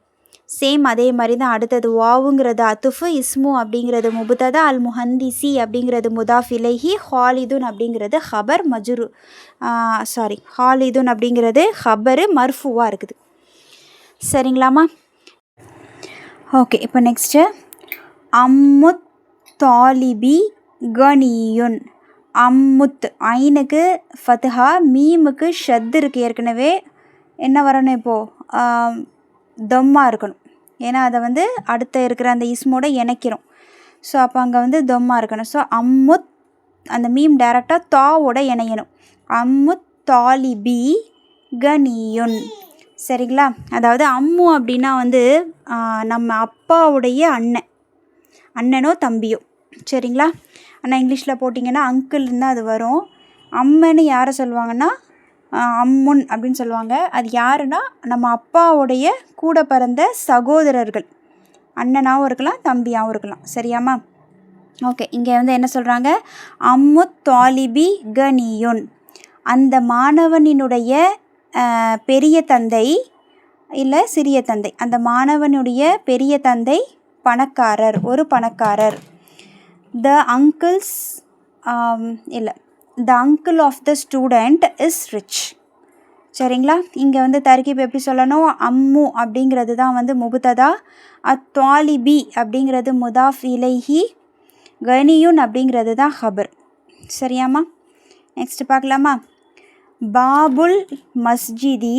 சேம் அதே மாதிரி தான் அடுத்தது. வாவுங்கிறது அத்துஃபு, இஸ்மு அப்படிங்கிறது முபுத்ததா, அல் முஹந்திசி அப்படிங்கிறது முதாஃப் இலைஹி, ஹாலிதுன் அப்படிங்கிறது ஹபர் மஜ்ரு ஹாலிதுன் அப்படிங்கிறது ஹபரு மர்ஃபுவாக இருக்குது. சரிங்களாம்மா? ஓகே, இப்போ நெக்ஸ்ட்டு அம்முத் தாலிபி கனியுன். அம்முத், ஐனுக்கு ஃபத்ஹா, மீமுக்கு ஷத்து இருக்குது. ஏற்கனவே என்ன வரணும் இப்போது? தொம்மா இருக்கணும். ஏன்னா அதை வந்து அடுத்த இருக்கிற அந்த இஸ்மோட இணைக்கிறோம். ஸோ அப்போ அங்கே வந்து தொம்மா இருக்கணும். ஸோ அம்முத், அந்த மீம் டைரெக்டாக தாவோட இணையணும். அம்முத் தாலிபி கனியுன். சரிங்களா? அதாவது அம்மு அப்படின்னா வந்து நம்ம அப்பாவுடைய அண்ணனோ தம்பியோ. சரிங்களா? ஆனால் இங்கிலீஷில் போட்டிங்கன்னா அங்கிள்னு தான் அது வரும். அம்மன்னு யாரை சொல்லுவாங்கன்னா அம்முன் அப்படின்னு சொல்லுவாங்க. அது யாருன்னா நம்ம அப்பாவுடைய கூட பிறந்த சகோதரர்கள், அண்ணனாகவும் இருக்கலாம் தம்பியாகவும் இருக்கலாம். சரியாம்மா? ஓகே, இங்கே வந்து என்ன சொல்கிறாங்க? அம்முத் தாலிபி கனியுன், அந்த மாணவனினுடைய பெரிய தந்தை இல்லை சிறிய தந்தை, அந்த மாணவனுடைய பெரிய தந்தை பணக்காரர், ஒரு பணக்காரர். த அங்கிள்ஸ் இல்லை the uncle of the student is rich. சரிங்களா? இங்கே வந்து தர்கீப் எப்படி சொல்லணும்? அம்மு அப்படிங்கிறது தான் வந்து முபுத்ததா, அத்தாலிபி அப்படிங்கிறது முதாஃப் இலைஹி, கனியுன் அப்படிங்கிறது தான் ஹபர். சரியாம்மா? நெக்ஸ்ட் பார்க்கலாமா? பாபுல் மஸ்ஜிதி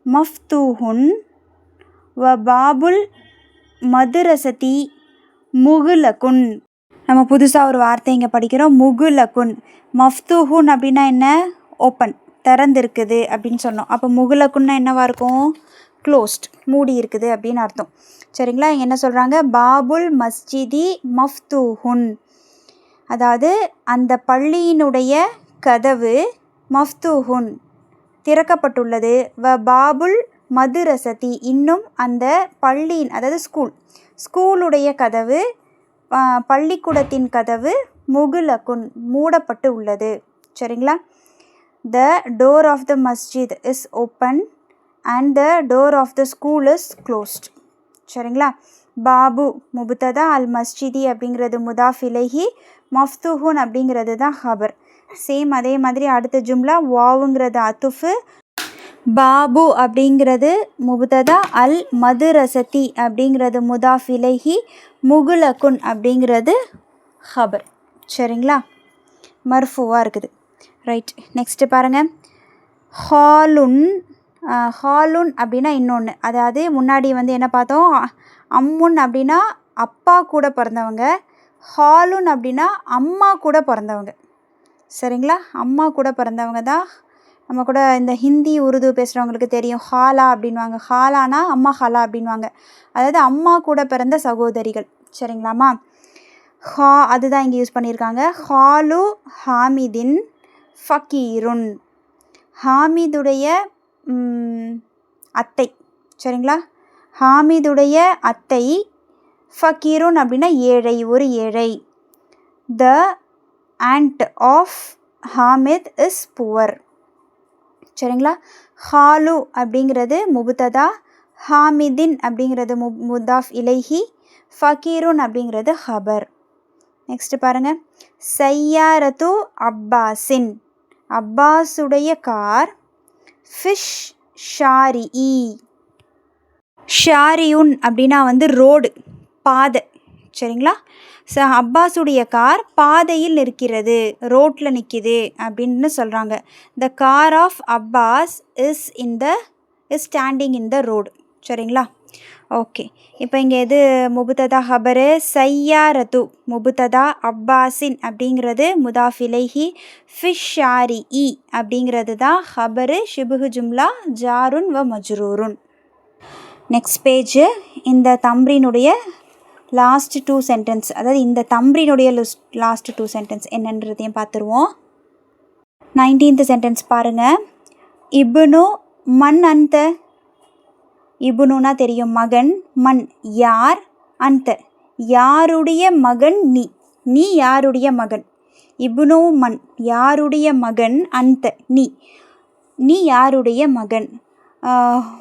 மஃப்தூஹுன் வ பாபுல் மதுரசதி முகுலகுன். நம்ம புதுசாக ஒரு வார்த்தை இங்கே படிக்கிறோம், முகுலகுன். மஃப்தூஹுன் அப்படின்னா என்ன? ஓப்பன், திறந்திருக்குது அப்படின்னு சொன்னோம். அப்போ முகுலகுன்னா என்னவாக இருக்கும்? க்ளோஸ்ட், மூடி இருக்குது அப்படின்னு அர்த்தம். சரிங்களா? இங்கே என்ன சொல்கிறாங்க? பாபுல் மஸ்ஜிதி மஃப்தூஹுன், அதாவது அந்த பள்ளியினுடைய கதவு மஃப்தூஹுன், திறக்கப்பட்டுள்ளது. வ பாபுல் மதுரசதி, இன்னும் அந்த பள்ளியின், அதாவது ஸ்கூலுடைய கதவு, பள்ளிக்கூடத்தின் கதவு முகுலகுன், மூடப்பட்டு உள்ளது. சரிங்களா? The door of the masjid is open and the door of the school is closed. சரிங்களா? பாபு முபுத்ததா, அல் மஸ்ஜிதி அப்படிங்கிறது முதாஃப் இலைஹி, மஃப்தூஹுன் அப்படிங்கிறது தான் ஹபர். சேம் அதே மாதிரி அடுத்த ஜும்லா வாவுங்கிறது அத்துஃபு, பாபு அப்படிங்கிறது முபுத்ததா, அல் மதுரசதி அப்படிங்கிறது முதாஃப் இலைஹி, முகுலகுன் அப்படிங்கிறது ஹபர். சரிங்களா? மர்ஃபுவாக இருக்குது. ரைட், நெக்ஸ்ட்டு பாருங்கள். ஹாலுன். ஹாலுன் அப்படின்னா இன்னொன்று, அதாவது முன்னாடி வந்து என்ன பார்த்தோம்? அம்முன் அப்படின்னா அப்பா கூட பிறந்தவங்க, ஹாலுன் அப்படின்னா அம்மா கூட பிறந்தவங்க. சரிங்களா? அம்மா கூட பிறந்தவங்க தான். நம்ம கூட இந்த ஹிந்தி உருது பேசுகிறவங்களுக்கு தெரியும், ஹாலா அப்படின்வாங்க. ஹாலானா அம்மா, ஹாலா அப்படின்வாங்க, அதாவது அம்மா கூட பிறந்த சகோதரிகள். சரிங்களாம்மா? அதுதான் இங்கே யூஸ் பண்ணியிருக்காங்க. ஹாலு ஹாமிதின் ஃபக்கீருன், ஹாமிதுடைய அத்தை. சரிங்களா? ஹாமிதுடைய அத்தை, ஃபக்கீருன் அப்படின்னா ஏழை, ஒரு ஏழை. The aunt of Hamid is poor. சரிங்களா? ஹாலு அப்படிங்கிறது முபுத்ததா, ஹாமிதின் அப்படிங்கிறது முதாஃப் இலைஹி, ஃபக்கீருன் அப்படிங்கிறது ஹபர். நெக்ஸ்ட்டு பாருங்கள். சையாரத்து அப்பாஸின், அப்பாஸுடைய கார். ஃபிஷ் ஷாரிஇ, ஷாரியுன் அப்படின்னா வந்து ரோடு, பாதை. சரிங்களா? அப்பாஸுடைய கார் பாதையில் நிற்கிறது, ரோட்டில் நிற்கிது அப்படின்னு சொல்கிறாங்க. The car of Abbas is standing in the road. சரிங்களா? ஓகே, இப்போ இங்கே எது முபுத்ததா ஹபரு? சையாரத்து முபுத்ததா, அப்பாஸின் அப்படிங்கிறது முதாஃப் இலைஹி, ஃபிஷாரி இ அப்படிங்கிறது தான் ஹபரு, ஷிபுஹு ஜும்லா, ஜாருன் வ மஜ்ரூருன். Next page. இந்த தம்ரீனுடைய லாஸ்ட் 2 சென்டென்ஸ், அதாவது இந்த தம்ரீனுடைய லாஸ்ட் 2 சென்டென்ஸ் என்னன்றதையும் பார்த்துருவோம். 19th சென்டென்ஸ் பாருங்கள். இப்னு மன் அந்த, இப்னுனா தெரியும் மகன், மன் யார், அந்த யாருடைய மகன் நீ, நீ யாருடைய மகன். இப்னு மன் யாருடைய மகன், அந்த நீ யாருடைய மகன்.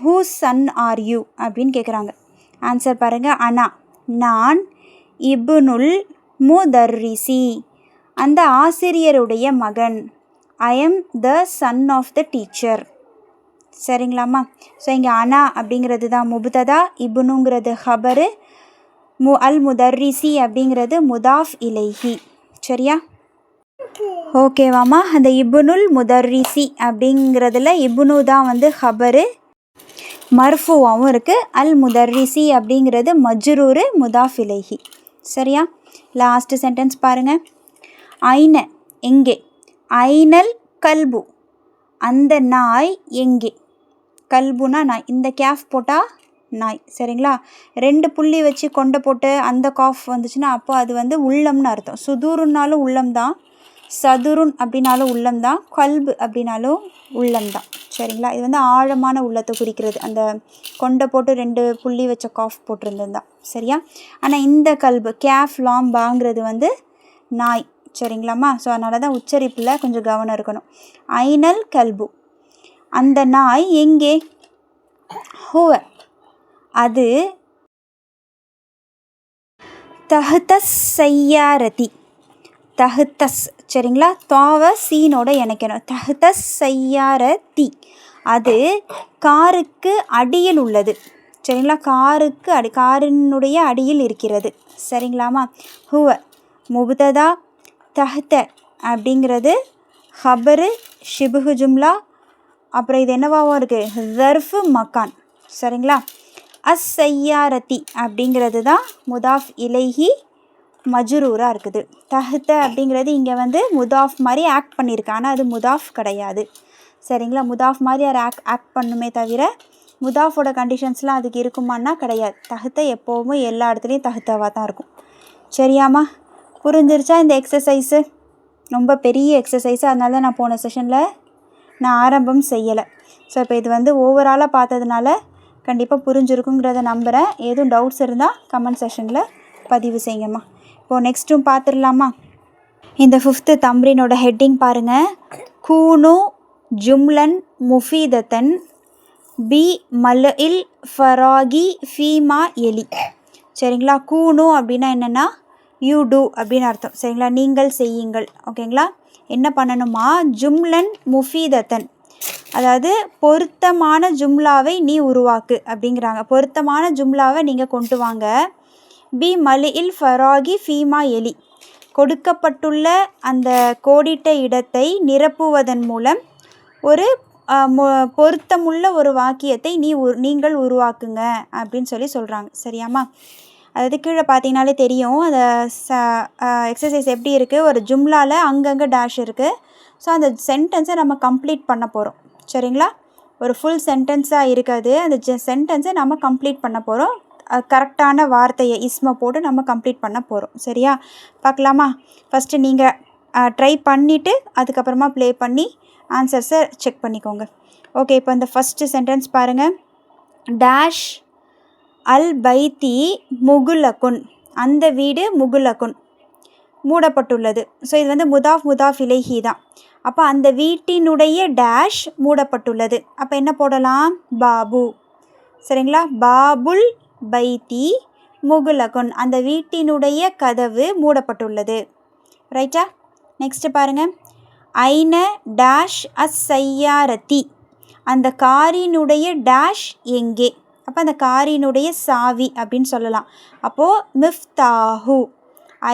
ஹூஸ் சன் ஆர் யூ அப்படின்னு கேட்குறாங்க. ஆன்சர் பாருங்கள். அனா நான், இப்னுல் முதர்ரிசி அந்த ஆசிரியருடைய மகன், I am the son of the teacher. சரிங்களாம்மா? ஸோ இங்கே அனா அப்படிங்கிறது தான் முபுத்ததா, இப்னுங்கிறது ஹபரு, அல் முதர்ரிசி அப்படிங்கிறது முதாஃப் இலைஹி. சரியா? ஓகேவாம்மா? அந்த இப்னுல் முதர்ரிசி அப்படிங்கிறதுல இப்னு தான் வந்து ஹபரு, மர்ஃபுவாகவும் இருக்குது. அல் முதர்ரிசி அப்படிங்கிறது மஜ்ரூரு, முதாஃப் இலைஹி. சரியா? லாஸ்ட் சென்டென்ஸ் பாருங்கள். ஐன எங்கே, ஐனல் கல்பு அந்த நாய் எங்கே. கல்புனா நாய், இந்த கேஃப் போட்டால் நாய். சரிங்களா? 2 புள்ளி வச்சு கொண்டை போட்டு அந்த காஃப் வந்துச்சுன்னா அப்போ அது வந்து உள்ளம்னு அர்த்தம். சுதூருன்னாலும் உள்ளம் தான், சதுருன் அப்படின்னாலும் உள்ளம் தான், கல்பு அப்படின்னாலும் உள்ளம் தான். சரிங்களா? இது வந்து ஆழமான உள்ளத்தை குறிக்கிறது, அந்த கொண்டை போட்டு 2 புள்ளி வச்ச காஃப் போட்டிருந்தது தான். சரியா? ஆனால் இந்த கல்பு கேஃப் லாம்பாங்கிறது வந்து நாய். சரிங்களாம்மா? ஸோ அதனால தான் உச்சரிப்பில் கொஞ்சம் கவனம் இருக்கணும். ஐனல் கல்பு அந்த நாய் எங்கே. ஹுவ அது தஹ்தஸ் சையாரதி, தஹ்தஸ் சரிங்களா? தாவ சீனோட இணைக்கணும். தஹ்தஸ் சையாரதி அது காருக்கு அடியில் உள்ளது. சரிங்களா? காருக்கு காரினுடைய அடியில் இருக்கிறது. சரிங்களாம்மா? ஹுவ முபுத்ததா, தஹ்த அப்படிங்கிறது ஹபரு, ஷிபுஹு ஜும்லா, அப்புறம் இது என்னவாகவும் இருக்குது, ஸர்ஃபு மக்கான். சரிங்களா? அஸ் சையாரதி அப்படிங்கிறது தான் முதாஃப் இலைஹி, மஜ்ரூராக இருக்குது. தஹ்த அப்படிங்கிறது இங்கே வந்து முதாஃப் மாதிரி ஆக்ட் பண்ணியிருக்கு, ஆனால் அது முதாஃப் கிடையாது. சரிங்களா? முதாஃப் மாதிரி அது ஆக்ட் பண்ணுமே தவிர முதாஃபோட கண்டிஷன்ஸ்லாம் அதுக்கு இருக்குமான்னா கிடையாது. தஹ்த எப்போவுமே எல்லா இடத்துலையும் தஹ்தவாக தான் இருக்கும். சரியாம்மா? புரிஞ்சிருச்சா இந்த எக்ஸசைஸு? ரொம்ப பெரிய எக்ஸசைஸு, அதனால நான் போன செஷனில் நான் ஆரம்பம் செய்யலை. ஸோ இப்போ இது வந்து ஓவராலாக பார்த்ததுனால கண்டிப்பாக புரிஞ்சிருக்குங்கிறத நம்புகிறேன். எதுவும் டவுட்ஸ் இருந்தால் கமெண்ட் செஷனில் பதிவு செய்யுங்கம்மா. இப்போது நெக்ஸ்ட்டும் பார்த்துடலாமா? இந்த 5th தம்ரீனோட ஹெட்டிங் பாருங்கள். கூனு ஜும்லன் முஃபீதத்தன் பி மல்இல் ஃபராகி ஃபீமா எலி. சரிங்களா? கூனு அப்படின்னா என்னென்னா யூ டூ அப்படின்னு அர்த்தம். சரிங்களா? நீங்கள் செய்யுங்கள். ஓகேங்களா? என்ன பண்ணணுமா, ஜும்லன் முஃபீதத்தன் அதாவது பொருத்தமான ஜும்லாவை நீ உருவாக்கு அப்படிங்கிறாங்க. பொருத்தமான ஜும்லாவை நீங்கள் கொண்டு வாங்க. பி மலிஇல் ஃபராகி ஃபீமா எலி கொடுக்கப்பட்டுள்ள அந்த கோடிட்ட இடத்தை நிரப்புவதன் மூலம் ஒரு பொருத்தமுள்ள ஒரு வாக்கியத்தை நீங்கள் உருவாக்குங்க அப்படின்னு சொல்கிறாங்க. சரியாம்மா? அதாவது கீழே பார்த்தீங்கனாலே தெரியும் அந்த எக்ஸசைஸ் எப்படி இருக்குது. ஒரு ஜும்லாவில் அங்கங்கே டேஷ் இருக்குது. ஸோ அந்த சென்டென்ஸை நம்ம கம்ப்ளீட் பண்ண போகிறோம். சரிங்களா? ஒரு ஃபுல் சென்டென்ஸாக இருக்காது, அந்த சென்டென்ஸை நம்ம கம்ப்ளீட் பண்ண போகிறோம். கரெக்டான வார்த்தையை இஸ்மை போட்டு நம்ம கம்ப்ளீட் பண்ண போகிறோம். சரியா? பார்க்கலாமா? ஃபஸ்ட்டு நீங்கள் ட்ரை பண்ணிவிட்டு அதுக்கப்புறமா ப்ளே பண்ணி ஆன்சர்ஸை செக் பண்ணிக்கோங்க. ஓகே, இப்போ இந்த ஃபஸ்ட்டு சென்டென்ஸ் பாருங்கள். டேஷ் அல் பைத்தி முகுலகுன் அந்த வீடு முகுலகுன் மூடப்பட்டுள்ளது. ஸோ இது வந்து முதாஃப் இலைஹி தான். அப்போ அந்த வீட்டினுடைய டேஷ் மூடப்பட்டுள்ளது. அப்போ என்ன போடலாம், பாபு. சரிங்களா? பாபுல் பைத்தி முகுலகுன் அந்த வீட்டினுடைய கதவு மூடப்பட்டுள்ளது. ரைட்டா? நெக்ஸ்ட்டு பாருங்கள். ஐன டேஷ் அஸ் சையாரத்தி அந்த காரினுடைய டேஷ் எங்கே. அப்போ அந்த காரினுடைய சாவி அப்படின்னு சொல்லலாம். அப்போது மிஃப்தாஹு,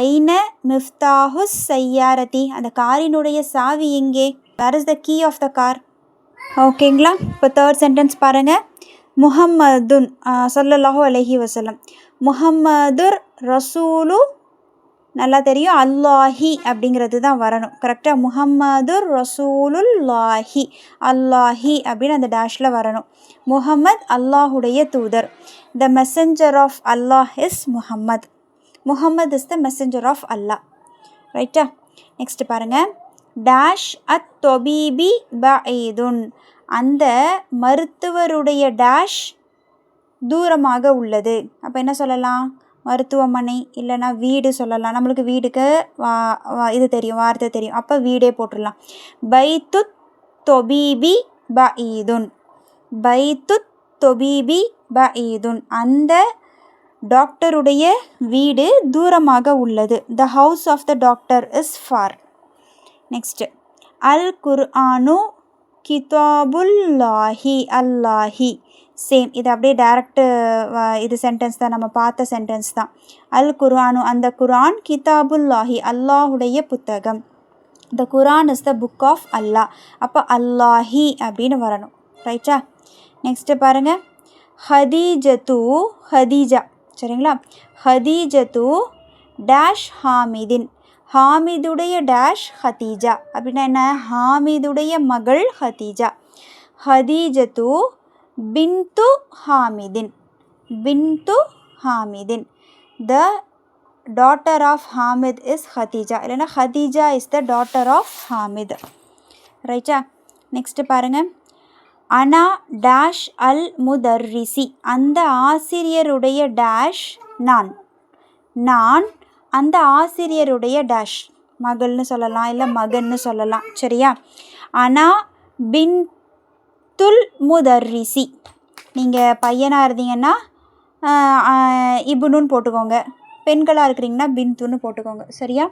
ஐன மிஃப்தாஹு சையாரதி, அந்த காரினுடைய சாவி எங்கே? Where is the key of the car? ஓகேங்களா? இப்போ தேர்ட் சென்டென்ஸ் பாருங்கள். முஹம்மதுன் ஸல்லல்லாஹு அலைஹி வஸல்லம், முஹம்மதுர் ரசூலு, நல்லா தெரியும் அல்லாஹி அப்படிங்கிறது தான் வரணும். கரெக்டாக முஹம்மதுர் ரசூலுல்லாஹி, அல்லாஹி அப்படின்னு அந்த டேஷில் வரணும். முஹம்மத் அல்லாஹுடைய தூதர். The messenger of Allah is Muhammad. Muhammad is the messenger of Allah. ரைட்டா? நெக்ஸ்ட் பாருங்கள். டேஷ் அத் தொபீபி பஈதுன், அந்த மருத்துவருடைய டேஷ் தூரமாக உள்ளது. அப்போ என்ன சொல்லலாம்? மருத்துவமனை இல்லைனா வீடு சொல்லலாம். நம்மளுக்கு வீடுக்கு இது தெரியும், வார்த்தை தெரியும். அப்போ வீடே போட்டுடலாம். பைத்துத் தொபீபி பஈதுன், பைத்துத் தொபீபி பஈதுன், அந்த டாக்டருடைய வீடு தூரமாக உள்ளது. The house of the doctor is far. Next அல் குர்ஆனு கிதாபுல்லாஹி, அல்லாஹி. சேம், இது அப்படியே டேரக்டு இது சென்டென்ஸ் தான், நம்ம பார்த்த சென்டென்ஸ் தான். அல் குர்ஆனு, அந்த குர்ஆன், கிதாபுல்லாஹி, அல்லாஹுடைய புத்தகம். த குர்ஆன் இஸ் த புக் ஆஃப் அல்லாஹ். அப்போ அல்லாஹி அப்படின்னு வரணும். ரைட்டா? நெக்ஸ்ட்டு பாருங்கள். ஹதீஜத்து, ஹதீஜா, சரிங்களா? ஹதீஜத்து டேஷ் ஹாமிதின், ஹாமிதுடைய டேஷ் ஹதீஜா. அப்படின்னா என்ன? ஹாமிதுடைய மகள் ஹதீஜா. ஹதீஜத்து பின்து ஹாமிதின், பின்து ஹாமிதின், the daughter of Hamid is Khadija. இல்லைனா Khadija is the daughter of Hamid. ரைட்டா? நெக்ஸ்ட்டு பாருங்கள். அனா டேஷ் அல் முதர்ரிசி, அந்த ஆசிரியருடைய டேஷ் நான், நான் அந்த ஆசிரியருடைய டேஷ், மகள்னு சொல்லலாம் இல்லை மகன்னு சொல்லலாம். சரியா? அனா பின் துல் முதர்ரிசி, நீங்கள் பையனாக இருந்தீங்கன்னா இபுனுன்னு போட்டுக்கோங்க, பெண்களாக இருக்கிறீங்கன்னா பின்துன்னு போட்டுக்கோங்க. சரியா?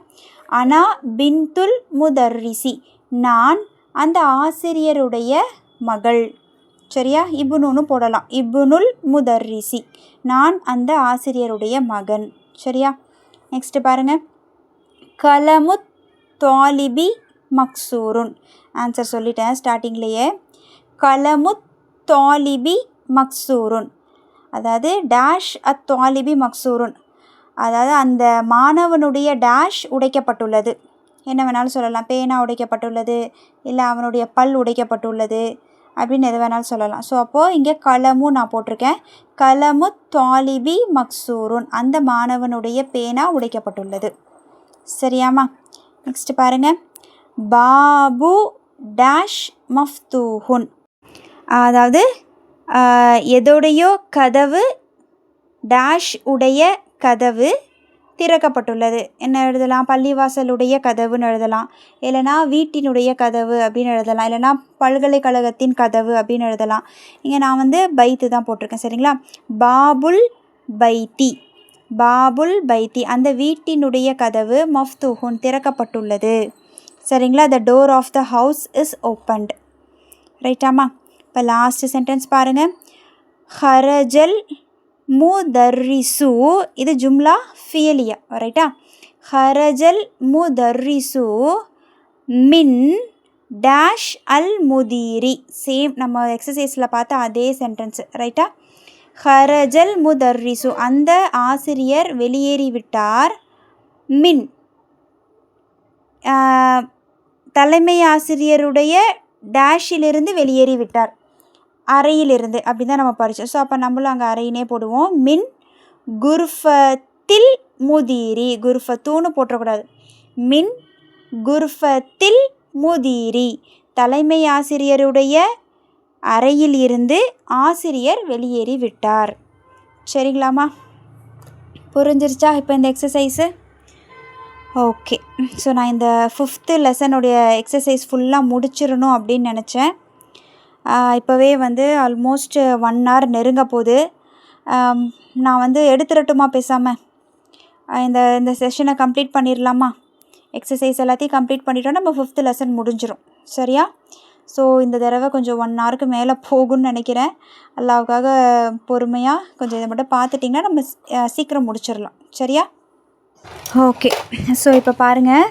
அனா பின்துல் முதர்ரிசி, நான் அந்த ஆசிரியருடைய மகள். சரியா? இபுனுன்னு போடலாம். இபுனுல் முதர்ரிசி, நான் அந்த ஆசிரியருடைய மகன். சரியா? நெக்ஸ்ட்டு பாருங்கள். கலமுத் தாலிபி மக்சூருன், ஆன்சர் சொல்லிட்டேன் ஸ்டார்டிங்லேயே. கலமுத் தாலிபி மக்சூருன், அதாவது டேஷ் அத் தாலிபி மக்சூருன், அதாவது அந்த மாணவனுடைய டேஷ் உடைக்கப்பட்டுள்ளது. என்ன வேணாலும் சொல்லலாம். பேனா உடைக்கப்பட்டுள்ளது, இல்லை அவனுடைய பல் உடைக்கப்பட்டுள்ளது அப்படின்னு எது வேணாலும் சொல்லலாம். ஸோ அப்போது இங்கே கலமு நான் போட்டிருக்கேன். கலமு தாலிபி மக்சூருன், அந்த மாணவனுடைய பேனா உடைக்கப்பட்டுள்ளது. சரியாம்மா? நெக்ஸ்ட்டு பாருங்கள். பாபு டேஷ் மஃப்தூஹுன், அதாவது எதோடையோ கதவு டேஷ் உடைய கதவு திறக்கப்பட்டுள்ளது. என்ன எழுதலாம்? பள்ளிவாசலுடைய கதவுன்னு எழுதலாம், இல்லைனா வீட்டினுடைய கதவு அப்படின்னு எழுதலாம், இல்லைனா பல்கலைக்கழகத்தின் கதவு அப்படின்னு எழுதலாம். இங்கே நான் பைத்து தான் போட்டிருக்கேன். சரிங்களா? பாபுல் பைத்தி, பாபுல் பைத்தி, அந்த வீட்டினுடைய கதவு மஃப்தூஹுன் திறக்கப்பட்டுள்ளது. சரிங்களா? The door of the house is opened. ரைட்டாம்மா? இப்போ லாஸ்ட் சென்டென்ஸ் பாருங்கள். ஹரஜல் முதர்ரிசு, இது ஜும்லா ஃபியலியா. ரைட்டா? ஹரஜல் முதர்ரிசு மின் டேஷ் அல் முதீரி, சேம் நம்ம எக்ஸசைஸில் பார்த்த அதே சென்டென்ஸு. ரைட்டா? ஹரஜல் முதர்ரிசு, அந்த ஆசிரியர் வெளியேறிவிட்டார். மின் தலைமை ஆசிரியருடைய டேஷிலிருந்து வெளியேறிவிட்டார், அறையிலிருந்து. அப்படி தான் நம்ம படித்தோம். ஸோ அப்போ நம்மளும் அங்கே அறையினே போடுவோம். மின் குர்ஃபத்தில் முதீரி, குர்ஃபத்தூன்னு போட்டக்கூடாது. மின் குர்ஃபத்தில் முதீரி, தலைமை ஆசிரியருடைய அறையில் இருந்து ஆசிரியர் வெளியேறி விட்டார். சரிங்களாம்மா? புரிஞ்சிருச்சா இப்போ இந்த எக்ஸசைஸு? ஓகே. ஸோ நான் இந்த 5th லெசனுடைய எக்ஸசைஸ் ஃபுல்லாக முடிச்சிடணும் அப்படின்னு நினச்சேன். இப்போவே ஆல்மோஸ்ட் 1 hour நெருங்க போகுது. நான் எடுத்துடட்டுமா பேசாமல்? இந்த செஷனை கம்ப்ளீட் பண்ணிடலாமா? எக்ஸசைஸ் எல்லாத்தையும் கம்ப்ளீட் பண்ணிட்டோன்னா நம்ம 5th லெசன் முடிஞ்சிடும். சரியா? ஸோ இந்த தடவை கொஞ்சம் 1 ஹவருக்கு மேலே போகும்னு நினைக்கிறேன். அல்லாவுக்காக பொறுமையாக கொஞ்சம் இதை மட்டும் பார்த்துட்டிங்கன்னா நம்ம சீக்கிரம் முடிச்சிடலாம். சரியா? ஓகே. ஸோ இப்போ பாருங்கள்,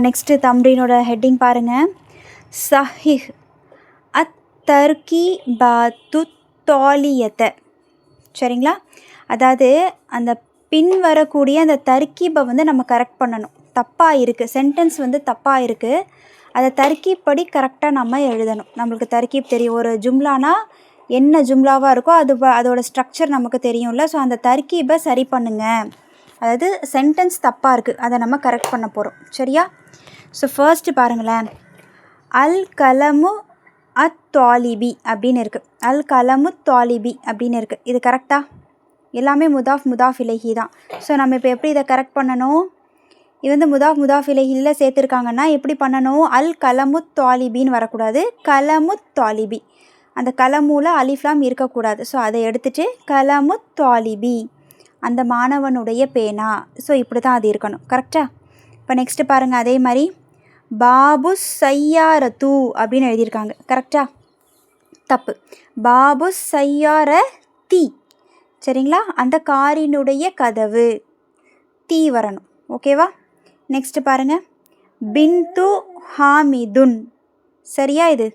நெக்ஸ்ட்டு தம்ரீனோட ஹெட்டிங் பாருங்கள். சஹிஹ் அத்தர்கீபாத்து தாலியத்தை. சரிங்களா? அதாவது அந்த பின் வரக்கூடிய அந்த தர்கீபை வந்து நம்ம கரெக்ட் பண்ணணும். தப்பாக இருக்குது, சென்டென்ஸ் வந்து தப்பாக இருக்குது, அதை தர்கீப் படி கரெக்டாக நம்ம எழுதணும். நம்மளுக்கு தர்கீப் தெரியும், ஒரு ஜும்லானா என்ன ஜும்லாவாக இருக்கோ அதோட ஸ்ட்ரக்சர் நமக்கு தெரியும்ல. ஸோ அந்த தர்கீபை சரி பண்ணுங்கள். அதாவது சென்டென்ஸ் தப்பாக இருக்குது, அதை நம்ம கரெக்ட் பண்ண போகிறோம். சரியா? ஸோ ஃபர்ஸ்ட்டு பாருங்களேன், அல் கலமு அத்தாலிபி அப்படின்னு இருக்குது. அல் கலமு தாலிபி அப்படின்னு இருக்குது. இது கரெக்டாக? எல்லாமே முதாஃப் இலைஹி தான். ஸோ நம்ம இப்போ எப்படி இதை கரெக்ட் பண்ணணும்? இது வந்து முதாஃப் இலைஹியில் சேர்த்துருக்காங்கன்னா எப்படி பண்ணணும்? அல் கலமு தாலிபின்னு வரக்கூடாது, கலமு தாலிபி. அந்த கலமுல அலிஃப்லாம் இருக்கக்கூடாது. ஸோ அதை எடுத்துகிட்டு கலமு தாலிபி, அந்த மாணவனுடைய பேனா. ஸோ இப்படி தான் அது இருக்கணும். கரெக்டாக? இப்போ நெக்ஸ்ட்டு பாருங்கள், அதே மாதிரி பாபு சையாரத்து அப்படின்னு எழுதியிருக்காங்க. கரெக்டாக? தப்பு. பாபு சையார தீ. சரிங்களா? அந்த காரினுடைய கதவு, தீ வரணும். ஓகேவா? நெக்ஸ்ட்டு பாருங்கள், பின்து ஹாமிதுன். சரியா? இது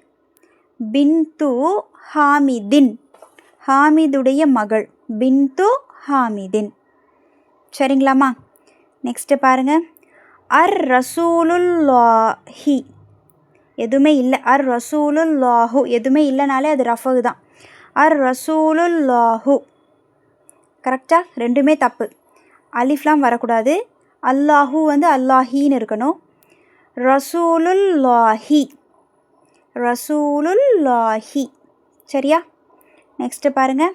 பின்து ஹாமிதின், ஹாமிதுடைய மகள், பின்து ஹாமிதின். சரிங்களாம்மா? நெக்ஸ்ட்டு பாருங்கள், அர் ரசூலுல்லாஹி. எதுவுமே இல்லை, அர் ரசூலுல்லாஹு எதுவுமே இல்லைனாலே அது ரஃபு தான். அர் ரசூலுல்லாஹு. கரெக்டாக? ரெண்டுமே தப்பு. அலிஃப்லாம் வரக்கூடாது. அல்லாஹூ வந்து அல்லாஹின்னு இருக்கணும். ரசூலுல்லாஹி, ரசூலுல்லாஹி. சரியா? நெக்ஸ்ட்டு பாருங்கள்,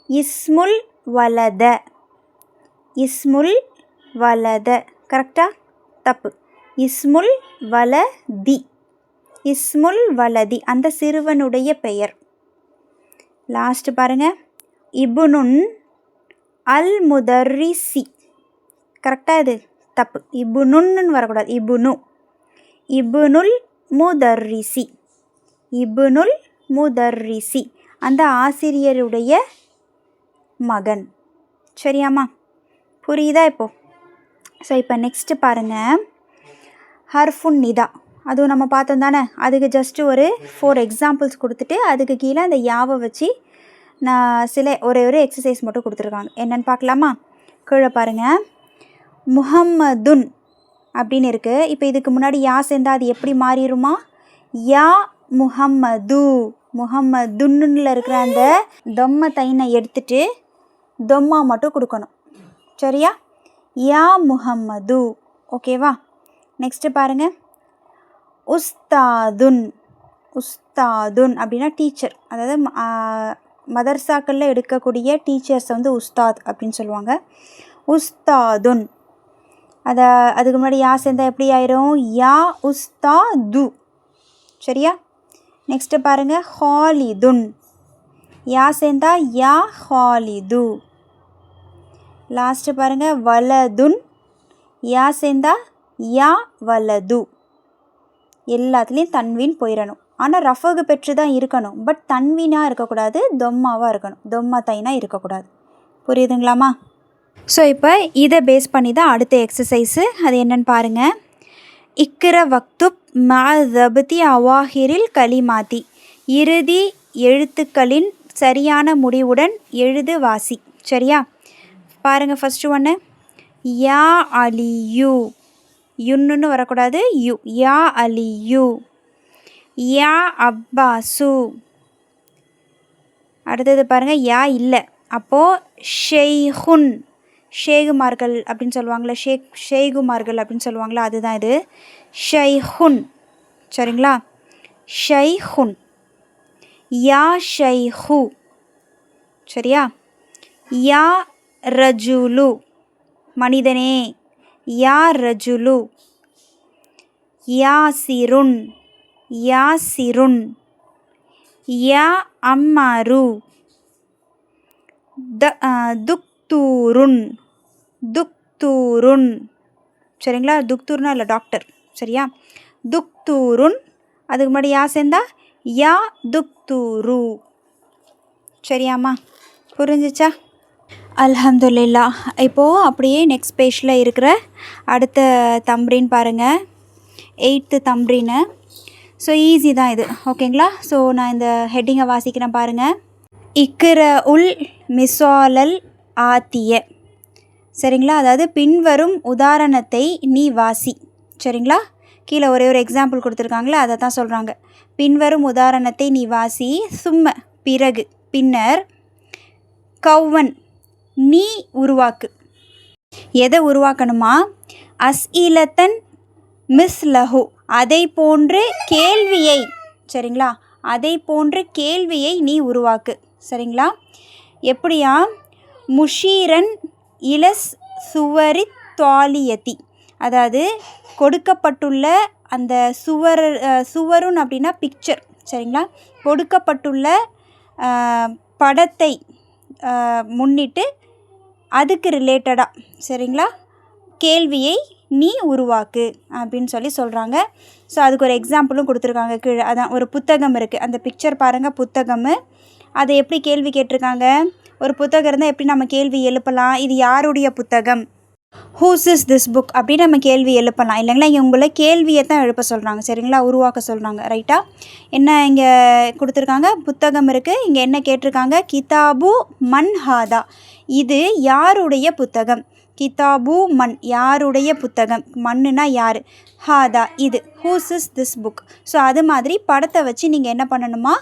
இஸ்முல் வலத. இஸ்முல் வலத. கரெக்டாக? தப்பு. இஸ்முல் வலதி, இஸ்முல் வலதி, அந்த சிறுவனுடைய பெயர். லாஸ்ட்டு பாருங்கள், இபுனுன் அல் முதர்ரிசி. கரெக்டாக? இது தப்பு. இபுனுன்னு வரக்கூடாது, இபுனு. இபுனுல் முதர்ரிசி, இபுனுல் முதர்ரிசி, அந்த ஆசிரியருடைய மகன். சரியாம்மா? புரியுதா இப்போது? ஸோ இப்போ நெக்ஸ்ட்டு பாருங்கள், ஹர்ஃபுன் நிதா. அதுவும் நம்ம பார்த்தோம் தானே. அதுக்கு ஜஸ்ட்டு ஒரு 4 எக்ஸாம்பிள்ஸ் கொடுத்துட்டு அதுக்கு கீழே அந்த யாவை வச்சு நான் ஒரே எக்ஸசைஸ் மட்டும் கொடுத்துருக்காங்க. என்னென்னு பார்க்கலாமா? கீழே பாருங்கள், முஹம்மதுன் அப்படின்னு இருக்குது. இப்போ இதுக்கு முன்னாடி யா சேர்ந்தால் அது எப்படி மாறிடுமா? யா முஹம்மது, முஹம்மதுன்னில் இருக்கிற அந்த தொம்ம தைனை எடுத்துட்டு தொம்மா மட்டும் கொடுக்கணும். சரியா? யா முஹம்மது. ஓகேவா? நெக்ஸ்ட்டு பாருங்கள், உஸ்தாதுன். உஸ்தாதுன் அப்படின்னா டீச்சர். அதாவது மதர்சாக்களில் எடுக்கக்கூடிய டீச்சர்ஸ் வந்து உஸ்தாத் அப்படின்னு சொல்லுவாங்க. உஸ்தாதுன். அதுக்கு முன்னாடி யா சேர்ந்தால் எப்படி ஆயிரும்? யா உஸ்தாது. சரியா? நெக்ஸ்ட்டு பாருங்கள், ஹாலிதுன். யா சேர்ந்தால் யா ஹாலிது. லாஸ்ட்டு பாருங்கள், வலதுன். யா சேர்ந்தால் யா வலது. எல்லாத்துலேயும் தன்வீன் போயிடணும். ஆனால் ரஃபகு பெற்று தான் இருக்கணும். பட் தன்வீனாக இருக்கக்கூடாது, தொம்மாவாக இருக்கணும். தொம்மா தைனாக இருக்கக்கூடாது. புரியுதுங்களாம்மா? ஸோ இப்போ இதை பேஸ் பண்ணி தான் அடுத்த எக்ஸசைஸு. அது என்னென்னு பாருங்கள். இக்கிற வக்துப் மா தபதி அவாஹிரில் கலிமாத்தி. இறுதி எழுத்துக்களின் சரியான முடிவுடன் எழுது வாசி. சரியா? பாருங்கள், ஃபஸ்ட்டு ஒன்று, யா அலியு. யுன்னு வரக்கூடாது, யு. யா அலியு. யா அப்பாசு. அடுத்தது பாருங்கள், யா இல்லை. அப்போது ஷெய்ஹுன். ஷேகுமார்கள் அப்படின்னு சொல்லுவாங்களே, ஷேகுமார்கள் அப்படின்னு சொல்லுவாங்களா, அதுதான் இது. ஷைஹுன். சரிங்களா? ஷைஹுன். யா ஷைஹு. சரியா? யா ரஜுலு. மனிதனே. யா ரஜுலு. யாசிருன். யாசிருன். யா அம்மாரு. துக்தூருன். துக்தூருன். சரிங்களா? துக்தூர்னா இல்லை டாக்டர். சரியா? துக்தூருன். அதுக்கு முன்னாடி யா சேர்ந்தா யா துக்தூரு. சரியாம்மா, புரிஞ்சிச்சா? அல்ஹம்துலில்லா. இப்போது அப்படியே நெக்ஸ்ட் பேஜில் இருக்கிற அடுத்த தம்ப்ரீன் பாருங்கள், 8th தம்ப்ரீனு. ஸோ ஈஸி தான் இது, ஓகேங்களா? ஸோ நான் இந்த ஹெட்டிங்கை வாசிக்கிறேன் பாருங்கள். இக்கிர உல் மிசாலல் ஆத்திய. சரிங்களா? அதாவது பின்வரும் உதாரணத்தை நீ வாசி. சரிங்களா? கீழே ஒரே ஒரு எக்ஸாம்பிள் கொடுத்துருக்காங்களே, அதை தான் சொல்கிறாங்க. பின்வரும் உதாரணத்தை நீ வாசி. சும்ம பிறகு, பின்னர், கௌவன் நீ உருவாக்கு. எதை உருவாக்கணுமா? அஸ்இலத்தன் மிஸ்லஹு, அதை போன்று கேள்வியை. சரிங்களா? அதை போன்று கேள்வியை நீ உருவாக்கு. சரிங்களா? எப்படியா? முஷீரன் இலஸ் சுவரி தாலியத்தி, அதாவது கொடுக்கப்பட்டுள்ள அந்த சுவருன் அப்படின்னா பிக்சர். சரிங்களா? கொடுக்கப்பட்டுள்ள படத்தை முன்னிட்டு அதுக்கு ரிலேட்டடாக, சரிங்களா, கேள்வியை நீ உருவாக்கு அப்படின்னு சொல்லி சொல்கிறாங்க. ஸோ அதுக்கு ஒரு எக்ஸாம்பிளும் கொடுத்துருக்காங்க கீழே. அதான் ஒரு புத்தகம் இருக்குது, அந்த பிக்சர் பாருங்கள், புத்தகம். அதை எப்படி கேள்வி கேட்டிருக்காங்க? ஒரு புத்தகம் இருந்தால் எப்படி நம்ம கேள்வி எழுப்பலாம்? இது யாருடைய புத்தகம்? ஹூஸ் இஸ் திஸ் புக் அப்படின்னு நம்ம கேள்வி எழுப்பலாம் இல்லைங்களா? இங்கே உங்களை கேள்வியை தான் எழுப்ப சொல்கிறாங்க. சரிங்களா? உருவாக்க சொல்கிறாங்க. ரைட்டா? என்ன இங்கே கொடுத்துருக்காங்க? புத்தகம் இருக்குது. இங்கே என்ன கேட்டிருக்காங்க? கிதாபு மன் ஹாதா, இது யாருடைய புத்தகம்? கிதாபு மன், யாருடைய புத்தகம். மண்ணுனா யார், ஹாதா இது. Whose is this book. So அது மாதிரி படத்தை வச்சு நீங்கள் என்ன பண்ணணுமா?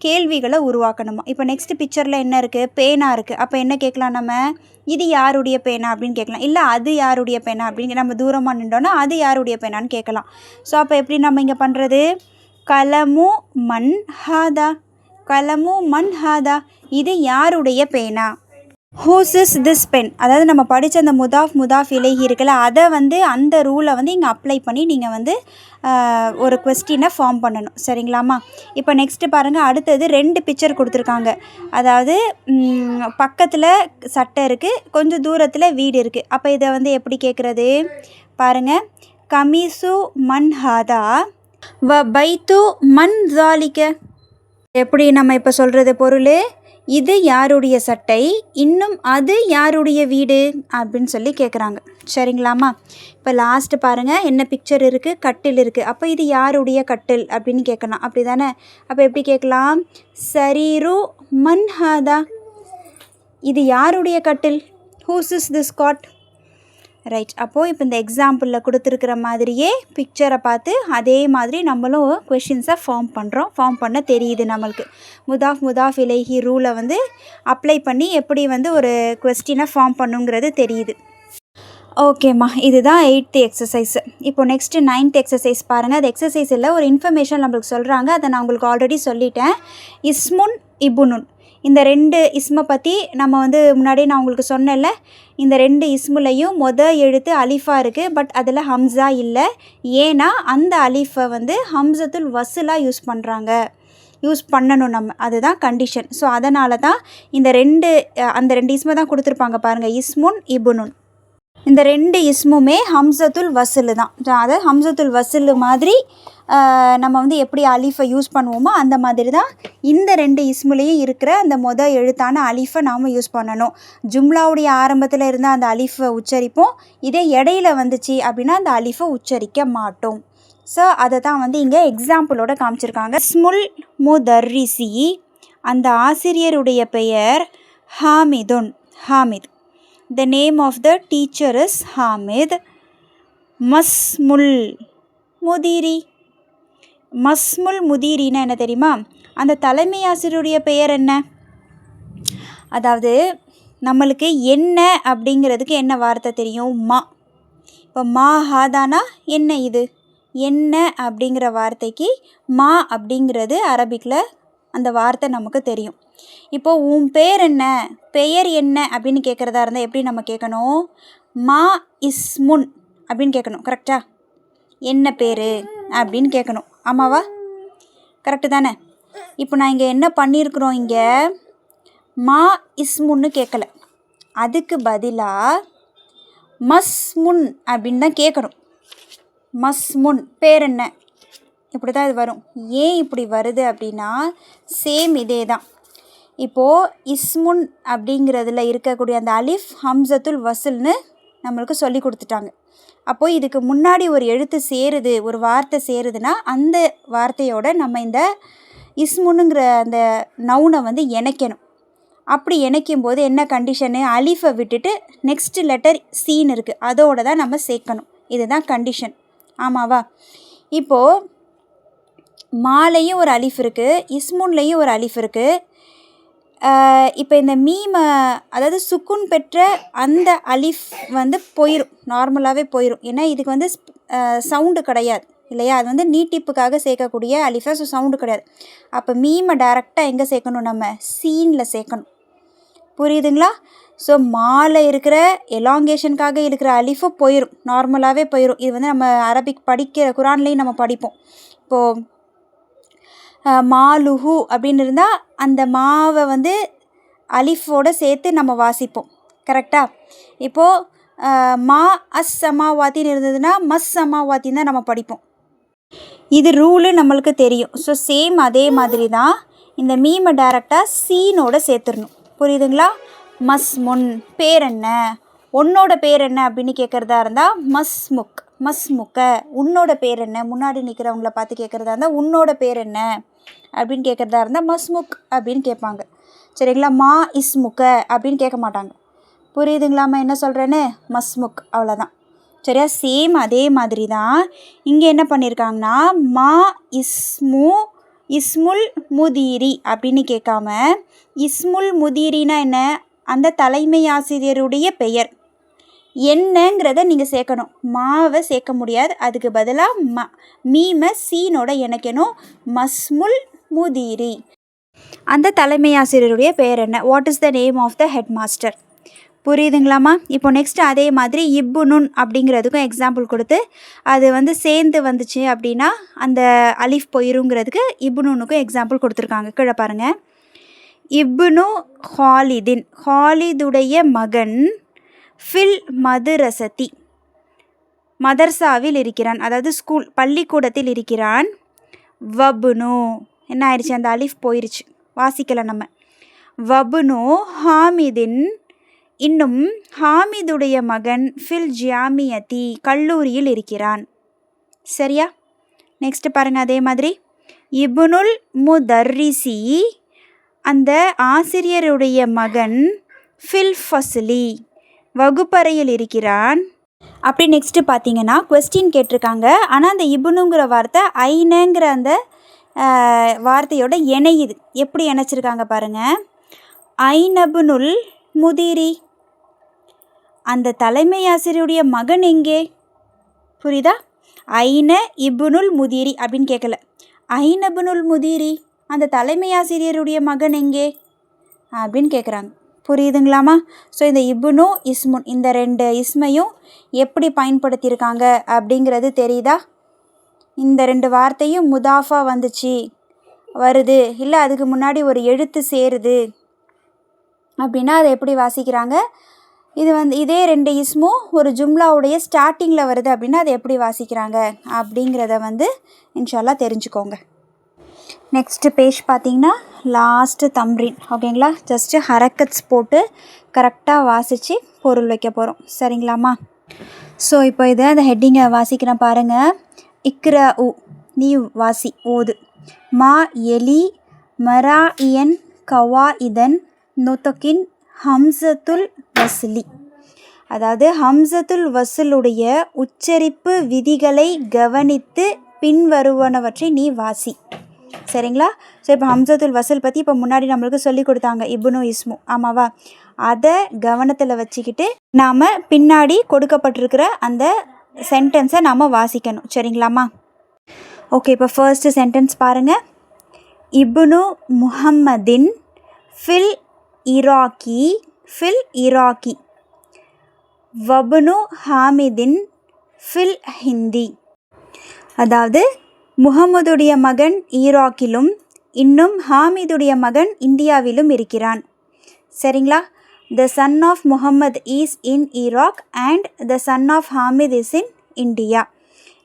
கேள்விகளை உருவாக்கணுமா? இப்போ நெக்ஸ்ட் பிக்சரில் என்ன இருக்குது? பேனா இருக்குது. அப்போ என்ன கேட்கலாம் நம்ம? இது யாருடைய பேனா அப்படின்னு கேட்கலாம். இல்லை அது யாருடைய பேனா அப்படின்னு நம்ம தூரமாக நின்றோன்னா அது யாருடைய பேனான்னு கேட்கலாம். ஸோ அப்போ எப்படி நம்ம இங்கே பண்ணுறது? கலமு மன் ஹாதா, கலமு மன் ஹாதா, இது யாருடைய பேனா. ஹூஸ் இஸ் திஸ் பென், அதாவது நம்ம படித்த அந்த முதாஃப் இலைஹி இருக்குல்ல, அதை அந்த ரூலை இங்கே அப்ளை பண்ணி நீங்கள் ஒரு கொஸ்டினை ஃபார்ம் பண்ணணும். சரிங்களாம்மா? இப்போ நெக்ஸ்ட்டு பாருங்கள், அடுத்தது 2 பிக்சர் கொடுத்துருக்காங்க. அதாவது பக்கத்தில் சட்டை இருக்குது, கொஞ்சம் தூரத்தில் வீடு இருக்குது. அப்போ இதை எப்படி கேட்குறது? பாருங்கள், கமீசு மன் ஹாதா வ பைத்து மன் ஜாலிக்க. எப்படி நம்ம இப்போ சொல்கிறது பொருள்? இது யாருடைய சட்டை, இன்னும் அது யாருடைய வீடு அப்படின்னு சொல்லி கேட்குறாங்க. சரிங்களாம்மா? இப்போ லாஸ்ட்டு பாருங்கள், என்ன பிக்சர் இருக்குது? கட்டில் இருக்குது. அப்போ இது யாருடைய கட்டில் அப்படின்னு கேட்கலாம். அப்படி தானே? அப்போ எப்படி கேட்கலாம்? சரீரு மன் ஹாதா, இது யாருடைய கட்டில்? Whose is this cot. Right. அப்போது இப்போ இந்த எக்ஸாம்பிளில் கொடுத்துருக்கிற மாதிரியே பிக்சரை பார்த்து அதே மாதிரி நம்மளும் கொஷின்ஸை ஃபார்ம் பண்ண தெரியுது நம்மளுக்கு. முதாஃப் இலைஹி ரூலை அப்ளை பண்ணி எப்படி ஒரு கொஸ்டினை ஃபார்ம் பண்ணுங்கிறது தெரியுது. ஓகேம்மா, இதுதான் 8th எக்ஸசைஸு. இப்போ நெக்ஸ்ட்டு 9th எக்ஸசைஸ் பாருங்கள். அது எக்ஸசைஸில் ஒரு இன்ஃபர்மேஷன் நம்மளுக்கு சொல்கிறாங்க. அதை நான் உங்களுக்கு ஆல்ரெடி சொல்லிட்டேன். இஸ்முன் இபுனுன், இந்த 2 இஸ்மை பற்றி நம்ம முன்னாடியே நான் உங்களுக்கு சொன்னேன்ல. இந்த 2 இஸ்முலையும் எழுத்து அலிஃபா இருக்குது. பட் அதில் ஹம்ஸா இல்லை. ஏன்னா அந்த அலிஃபை ஹம்சத்துல் வஸ்லாக யூஸ் பண்ணணும் நம்ம, அதுதான் கண்டிஷன். ஸோ அதனால தான் இந்த அந்த 2 இஸ்மை தான் கொடுத்துருப்பாங்க பாருங்கள், இஸ்முன் இபுனுன். இந்த 2 இஸ்முமே ஹம்சத்துல் வஸ்லு தான். அது ஹம்சத்துல் வஸ்லு மாதிரி நம்ம எப்படி அலிஃபை யூஸ் பண்ணுவோமோ அந்த மாதிரி தான் இந்த 2 இஸ்முலேயும் இருக்கிற அந்த எழுத்தான அலிஃபை நாம் யூஸ் பண்ணணும். ஜும்லாவுடைய ஆரம்பத்தில் இருந்தால் அந்த அலிஃபை உச்சரிப்போம். இதே இடையில வந்துச்சு அப்படின்னா அந்த அலிஃபை உச்சரிக்க மாட்டோம். ஸோ அதை தான் இங்கே எக்ஸாம்பிளோட காமிச்சிருக்காங்க. ஸ்முல் முதர்ரிசி, அந்த ஆசிரியருடைய பெயர் ஹாமிதுன், Hamid. The name of the teacher is Hamid. மஸ்முல் முதிரி, மஸ்முல் முதிரின்னா என்ன தெரியுமா? அந்த தலைமை ஆசிரியருடைய பெயர் என்ன? அதாவது நம்மளுக்கு என்ன அப்படிங்கிறதுக்கு என்ன வார்த்தை தெரியும்? மா. இப்போ மா ஹாதானா என்ன இது? என்ன அப்படிங்கிற வார்த்தைக்கு மா அப்படிங்கிறது அரபிக்கில் அந்த வார்த்தை நமக்கு தெரியும். இப்போது உன் பேர் என்ன, பெயர் என்ன அப்படின்னு கேட்குறதா இருந்தால் எப்படி நம்ம கேட்கணும்? மா இஸ்முன் அப்படின்னு கேட்கணும். கரெக்டா? என்ன பேர் அப்படின்னு கேட்கணும். ஆமாவா? கரெக்டு தானே? இப்போ நான் இங்கே என்ன பண்ணியிருக்கிறோம்? இங்கே மா இஸ்முன்னு கேட்கல, அதுக்கு பதிலாக மஸ்முன் அப்படின்னு தான் கேட்கணும். மஸ்முன், பேர் என்ன, இப்படி தான் இது வரும். ஏன் இப்படி வருது அப்படின்னா சேம் இதே தான். இப்போது இஸ்முன் அப்படிங்கிறதுல இருக்கக்கூடிய அந்த அலிஃப் ஹம்சத்துல் வசுல்னு நம்மளுக்கு சொல்லி கொடுத்துட்டாங்க. அப்போது இதுக்கு முன்னாடி ஒரு எழுத்து சேருது, ஒரு வார்த்தை சேருதுன்னா அந்த வார்த்தையோட நம்ம இந்த இஸ்முனுங்கிற அந்த நவுனை வந்து இணைக்கணும். அப்படி இணைக்கும் போது என்ன கண்டிஷனு, அலிஃபை விட்டுட்டு நெக்ஸ்ட் லெட்டர் சீன் இருக்குது, அதோடு தான் நம்ம சேர்க்கணும். இதுதான் கண்டிஷன். ஆமாவா? இப்போது மாலையும் ஒரு அலிஃப் இருக்குது, இஸ்முன்லேயும் ஒரு அலிஃப் இருக்குது. இப்போ இந்த மீம அதாவது சுக்குன் பெற்ற அந்த அலிஃப் வந்து போயிடும், நார்மலாகவே போயிடும். ஏன்னா இதுக்கு வந்து சவுண்டு கிடையாது இல்லையா, அது வந்து நீட்டிப்புக்காக சேர்க்கக்கூடிய அலிஃபா, ஸோ சவுண்டு கிடையாது. அப்போ மீமை டைரெக்டாக எங்கே சேர்க்கணும், நம்ம சீனில் சேர்க்கணும். புரியுதுங்களா? ஸோ மாலை இருக்கிற எலாங்கேஷனுக்காக இருக்கிற அலிஃபு போயிடும், நார்மலாகவே போயிடும். இது வந்து நம்ம அரபிக் படிக்கிற குரான்லேயும் நம்ம படிப்போம். இப்போது மாலுஹு அப்படின்னு இருந்தால் அந்த மாவை வந்து அலிஃபோடு சேர்த்து நம்ம வாசிப்போம். கரெக்டாக? இப்போது மா அஸ் சமாவாத்தின்னு இருந்ததுன்னா மஸ் சமாவாத்தின்னு தான் நம்ம படிப்போம். இது ரூலு நம்மளுக்கு தெரியும். ஸோ சேம் அதே மாதிரி தான் இந்த மீமை டைரெக்டாக சீனோட சேர்த்துடணும். புரியுதுங்களா? மஸ்முன் பேர் என்ன, உன்னோட பேர் என்ன அப்படின்னு கேட்குறதா இருந்தால் மஸ்முக், மஸ்முக்க. உன்னோட பேர் என்ன, முன்னாடி நிற்கிறவங்கள பார்த்து கேட்குறதா இருந்தால் உன்னோட பேர் என்ன அப்படின்னு கேட்குறதா இருந்தால் மஸ்முக் அப்படின்னு கேட்பாங்க. சரிங்களா? மா இஸ்முக்க அப்படின்னு கேட்க மாட்டாங்க. புரியுதுங்களாம்மா என்ன சொல்கிறேன்னு? மஸ்முக், அவ்வளோதான். சரியா? சேம் அதே மாதிரி தான் இங்கே என்ன பண்ணியிருக்காங்கன்னா மா இஸ்முல் முதீரி அப்படின்னு கேட்காம இஸ்முல் முதீரினா என்ன, அந்த தலைமை ஆசிரியருடைய பெயர் என்னங்கிறத நீங்கள் சேர்க்கணும். மாவை சேர்க்க முடியாது, அதுக்கு பதிலாக மீமை சீனோட இணைக்கணும். மஸ்முல் முதீரி, அந்த தலைமை ஆசிரியருடைய பெயர் என்ன, what is the name of the head master. புரியுதுங்களாம்மா? இப்போ நெக்ஸ்ட் அதே மாதிரி இப்புனுன் அப்படிங்கிறதுக்கும் எக்ஸாம்பிள் கொடுத்து அது வந்து சேர்ந்து வந்துச்சு அப்படின்னா அந்த அலிஃப் போயிருங்கிறதுக்கு இப்புனுனுக்கும் எக்ஸாம்பிள் கொடுத்துருக்காங்க. கீழே பாருங்கள். இப்னு ஹாலிதின், ஹாலிதுடைய மகன், ஃபில் மதுரசதி, மதர்சாவில் இருக்கிறான், அதாவது ஸ்கூல் பள்ளிக்கூடத்தில் இருக்கிறான். வபுனு என்ன ஆயிடுச்சு, அந்த அலிஃப் போயிருச்சு, வாசிக்கலை நம்ம. வபுனு ஹாமிதின், இன்னும் ஹாமிதுடைய மகன், ஃபில் ஜியாமியதி, கல்லூரியில் இருக்கிறான். சரியா? நெக்ஸ்ட் பாருங்கள். அதே மாதிரி இப்னுல் முதர்ரிசி, அந்த ஆசிரியருடைய மகன், ஃபில் ஃபஸ்லி, வகுப்பறையில் இருக்கிறான். அப்படி நெக்ஸ்ட்டு பார்த்தீங்கன்னா கொஸ்டின் கேட்டிருக்காங்க. ஆனால் அந்த இப்னுங்கிற வார்த்தை ஐனங்கிற அந்த வார்த்தையோட இணையுது. எப்படி இணைச்சிருக்காங்க பாருங்கள். ஐனபுனுல் முதிரி, அந்த தலைமை ஆசிரியருடைய மகன் எங்கே? புரியுதா? ஐன இப்னுல் முதிரி அப்படின்னு கேட்கல. ஐனபுனுல் முதிரி, அந்த தலைமை ஆசிரியருடைய மகன் எங்கே அப்படின்னு கேட்குறாங்க. புரியுதுங்களாமா? ஸோ இந்த இப்னு இஸ்முன் இந்த ரெண்டு இஸ்மையும் எப்படி பயன்படுத்தியிருக்காங்க அப்படிங்கிறது தெரியுதா? இந்த ரெண்டு வார்த்தையும் முதாஃபா வருது, இல்லை அதுக்கு முன்னாடி ஒரு எழுத்து சேருது அப்படின்னா அதை எப்படி வாசிக்கிறாங்க? இது வந்து இதே ரெண்டு இஸ்மும் ஒரு ஜும்லாவுடைய ஸ்டார்டிங்கில் வருது அப்படின்னா அதை எப்படி வாசிக்கிறாங்க அப்படிங்கிறத வந்து இன்ஷா அல்லாஹ் தெரிஞ்சுக்கோங்க. நெக்ஸ்ட்டு பேஜ் பார்த்திங்கன்னா லாஸ்ட்டு தம்ரீன். ஓகேங்களா? ஜஸ்ட்டு ஹரக்கட்ஸ் போட்டு கரெக்டாக வாசித்து பொருள் வைக்க போகிறோம். சரிங்களாம்மா? ஸோ இப்போ இதை அந்த ஹெட்டிங்கை வாசிக்கிறேன் பாருங்கள். இக்ரா உ, நீ வாசி, ஓது. மா எலி மரா இயன் கவா இதன் நொத்தக்கின் ஹம்சத்துல் வஸ்லி, அதாவது ஹம்சத்துல் வஸ்லுடைய உச்சரிப்பு விதிகளை கவனித்து பின்வருவனவற்றை நீ வாசி. சரிங்களா? ஸோ இப்போ ஹம்சத்துல் வசல் பற்றி இப்போ முன்னாடி நம்மளுக்கு சொல்லி கொடுத்தாங்க, இப்னு இஸ்மு, ஆமாவா? அதை கவனத்தில் வச்சுக்கிட்டு நாம் பின்னாடி கொடுக்கப்பட்டிருக்கிற அந்த சென்டென்ஸை நாம் வாசிக்கணும். சரிங்களாம்மா? ஓகே, இப்போ ஃபர்ஸ்ட்டு சென்டென்ஸ் பாருங்கள். இப்னு முஹம்மதின் ஃபில் இராக்கி வப்னு ஹாமிதின் ஃபில் ஹிந்தி, அதாவது முகமதுடைய மகன் ஈராக்கிலும் இன்னும் ஹாமிதுடைய மகன் இந்தியாவிலும் இருக்கிறான். சரிங்களா? The son of Muhammad is in Iraq and the son of Hamid is in India.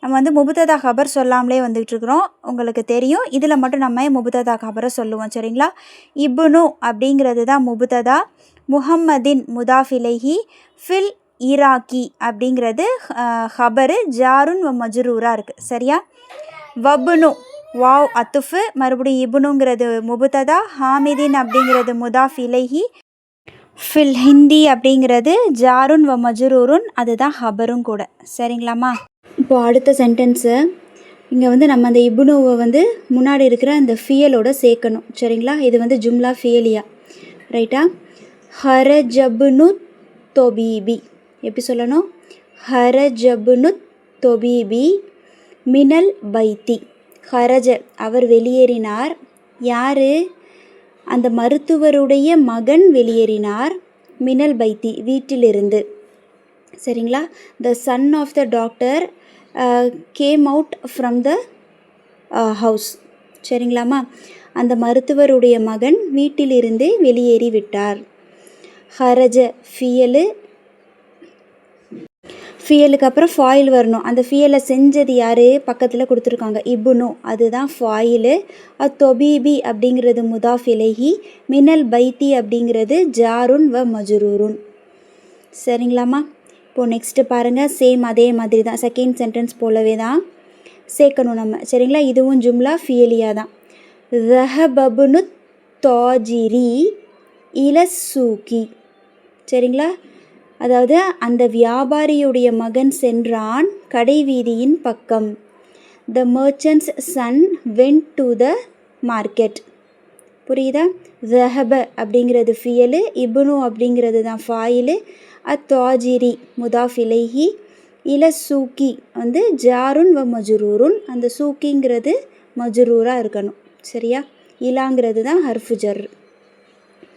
நம்ம வந்து முபுத்ததா ஹபர் சொல்லாமலே வந்துகிட்ருக்குறோம், உங்களுக்கு தெரியும். இதில் மட்டும் நம்ம முபுத்ததா ஹபரை சொல்லுவோம், சரிங்களா? இப்னு அப்படிங்கிறது தான் முபுத்ததா, முஹம்மதின் முதாஃபிலைஹி, ஃபில் ஈராக்கி அப்படிங்கிறது ஹபரு, ஜாருன் வ மஜ்ரூரா இருக்குது, சரியா? வப்னு வாவ் அத்துஃபு, மறுபடியும் இப்னுங்கிறது முபுத்ததா, ஹாமிதின் அப்படிங்கிறது முதாஃபிலைஹி, ஃபில் ஹிந்தி அப்படிங்கிறது ஜாருன் வ மஜ்ரூருன், அதுதான் ஹபரும் கூட, சரிங்களாம்மா? இப்போது அடுத்த சென்டென்ஸு இங்கே வந்து நம்ம அந்த இப்னுவை வந்து முன்னாடி இருக்கிற அந்த ஃபியலோட சேர்க்கணும், சரிங்களா? இது வந்து ஜும்லா ஃபியலியா, ரைட்டா? ஹரஜப்னு தொபீபி, எப்படி சொல்லணும்? ஹரஜப்னு தொபீபி மினல் பைத்தி. ஹரஜ அவர் வெளியேறினார், யார்? அந்த மருத்துவருடைய மகன் வெளியேறினார், மினல் பைத்தி வீட்டிலிருந்து, சரிங்களா? The son of the doctor came out from the house, சரிங்களாம்மா? அந்த மருத்துவருடைய மகன் வீட்டிலிருந்து வெளியேறி விட்டார். ஹரஜ ஃபியலு, ஃபியலுக்கு அப்புறம் ஃபாயில் வரணும். அந்த ஃபியலை செஞ்சது யார்? பக்கத்தில் கொடுத்துருக்காங்க, இப்னு, அதுதான் ஃபாயிலு. தொபீபி அப்படிங்கிறது முதாஃபிலைஹி, மினல் பைத்தி அப்படிங்கிறது ஜாருன் வ மஜ்ரூருன், சரிங்களாம்மா? இப்போது நெக்ஸ்ட்டு பாருங்கள், சேம் அதே மாதிரி தான், செகண்ட் சென்டென்ஸ் போலவே தான் சேர்க்கணும் நம்ம, சரிங்களா? இதுவும் ஜும்லா ஃபியலியா தான். ரஹபப்னு தாஜிரி இலசூக்கி, சரிங்களா? அதாவது அந்த வியாபாரியுடைய மகன் சென்றான் கடை வீதியின் பக்கம். The merchant's son went to the market, புரியுதா? ரஹப அப்படிங்கிறது ஃபியலு, இப்னு அப்படிங்கிறது தான் ஃபாயிலு, அத்தாஜிரி முதாஃபிலைஹி, இலசூக்கி வந்து ஜாருன் வ மஜ்ரூருன், அந்த சூக்கிங்கிறது மஜ்ரூராக இருக்கணும், சரியா? இலாங்கிறது தான் ஹர்ஃபு ஜர்,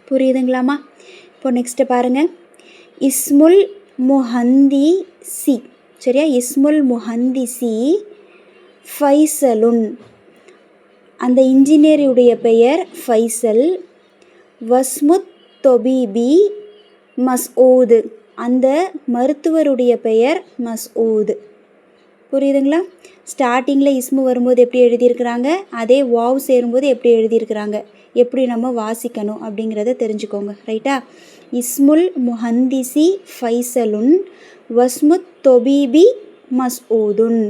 புரியுதுங்களாம்மா? இப்போ நெக்ஸ்ட்டு பாருங்கள், இஸ்முல் முஹந்திசி, சரியா? இஸ்முல் முஹந்திசி ஃபைசலுன், அந்த இன்ஜினியருடைய பெயர் ஃபைசல். வஸ்முத் தொபீபி மஸ்ஊது, அந்த மருத்துவருடைய பெயர் மஸ்ஊது, புரியுதுங்களா? ஸ்டார்டிங்கில் இஸ்மு வரும்போது எப்படி எழுதியிருக்கிறாங்க, அதே வாவ் சேரும்போது எப்படி எழுதியிருக்கிறாங்க, எப்படி நம்ம வாசிக்கணும் அப்படிங்கிறத தெரிஞ்சுக்கோங்க, ரைட்டா? இஸ்முல் முஹந்திசி ஃபைசலுன் வஸ்முத் தொபீபி மஸ்ஊதுன்.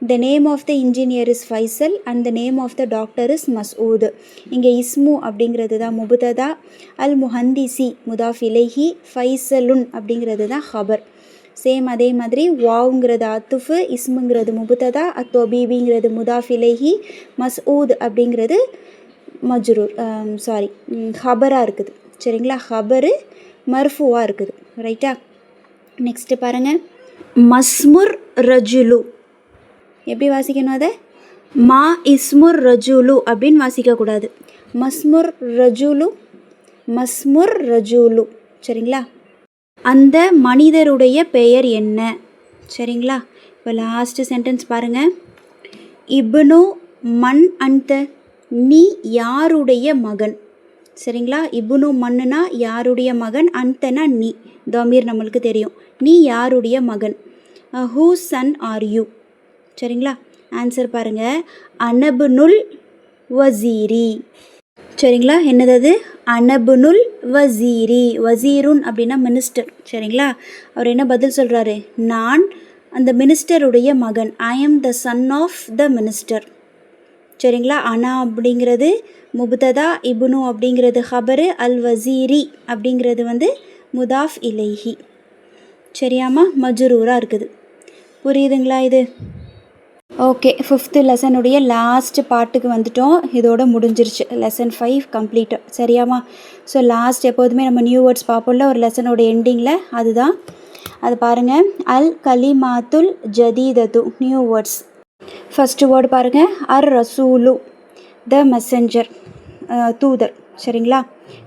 The name of the engineer is Faisal and the name of the doctor is Masood. இங்கே இஸ்மு அப்படிங்கிறது தான் முபுத்ததா, அல் முஹந்திசி முதாஃபிலைஹி, ஃபைசலுன் அப்படிங்கிறது தான் ஹபர். சேம் அதே மாதிரி வாவுங்கிறது அத்துஃபு, இஸ்முங்கிறது முபுத்ததா, அத்தொபீபிங்கிறது முதாஃபிலைஹி, மஸ்ஊத் அப்படிங்கிறது மஜ்ரூர், ஹபராக இருக்குது, சரிங்களா? ஹபரு மர்ஃபுவாக இருக்குது, ரைட்டா? நெக்ஸ்ட்டு பாருங்கள், மஸ்முர் ரஜுலு, எப்படி வாசிக்கணும்? அதை மா இஸ்முர் ரஜுலு அப்படின்னு வாசிக்கக்கூடாது, மஸ்முர் ரஜுலு, மஸ்முர் ரஜுலு, சரிங்களா? அந்த மனிதருடைய பெயர் என்ன, சரிங்களா? இப்போ லாஸ்ட்டு சென்டென்ஸ் பாருங்கள், இப்னு மன் அந்த, நீ யாருடைய மகன், சரிங்களா? இப்னு மன்னுனா யாருடைய மகன், அந்தனா நீ, தமீர் நம்மளுக்கு தெரியும், நீ யாருடைய மகன். ஹூ சன் ஆர் யூ, சரிங்களா? ஆன்சர் பாருங்கள், அனபுனுல் வசீரி, சரிங்களா? என்னது அது? அனபுனுல் வசீரி, வசீருன் அப்படின்னா மினிஸ்டர், சரிங்களா? அவர் என்ன பதில் சொல்கிறாரு? நான் அந்த மினிஸ்டருடைய மகன், I am the son of the minister, சரிங்களா? அனா அப்படிங்கிறது முபுத்ததா, இப்னு அப்படிங்கிறது ஹபரு, அல் வசீரி அப்படிங்கிறது வந்து முதாஃப் இலைஹி, சரியாம்மா? மஜ்ரூராக இருக்குது, புரியுதுங்களா இது? ஓகே, 5th லெசனுடைய லாஸ்ட் பார்ட்டுக்கு வந்துட்டோம், இதோட முடிஞ்சிருச்சு. லெசன் 5 கம்ப்ளீட்டு, சரியாம்மா? ஸோ லாஸ்ட் எப்போதுமே நம்ம நியூ வேர்ட்ஸ் பார்ப்போம்ல ஒரு லெசனோட எண்டிங்கில், அதுதான் அது பாருங்கள். அல் கலிமாத்துல் ஜதீதத்து, நியூ வேர்ட்ஸ். ஃபஸ்ட்டு வேர்டு பாருங்கள், அர் ரசூலு, த மெசஞ்சர், தூதர், சரிங்களா?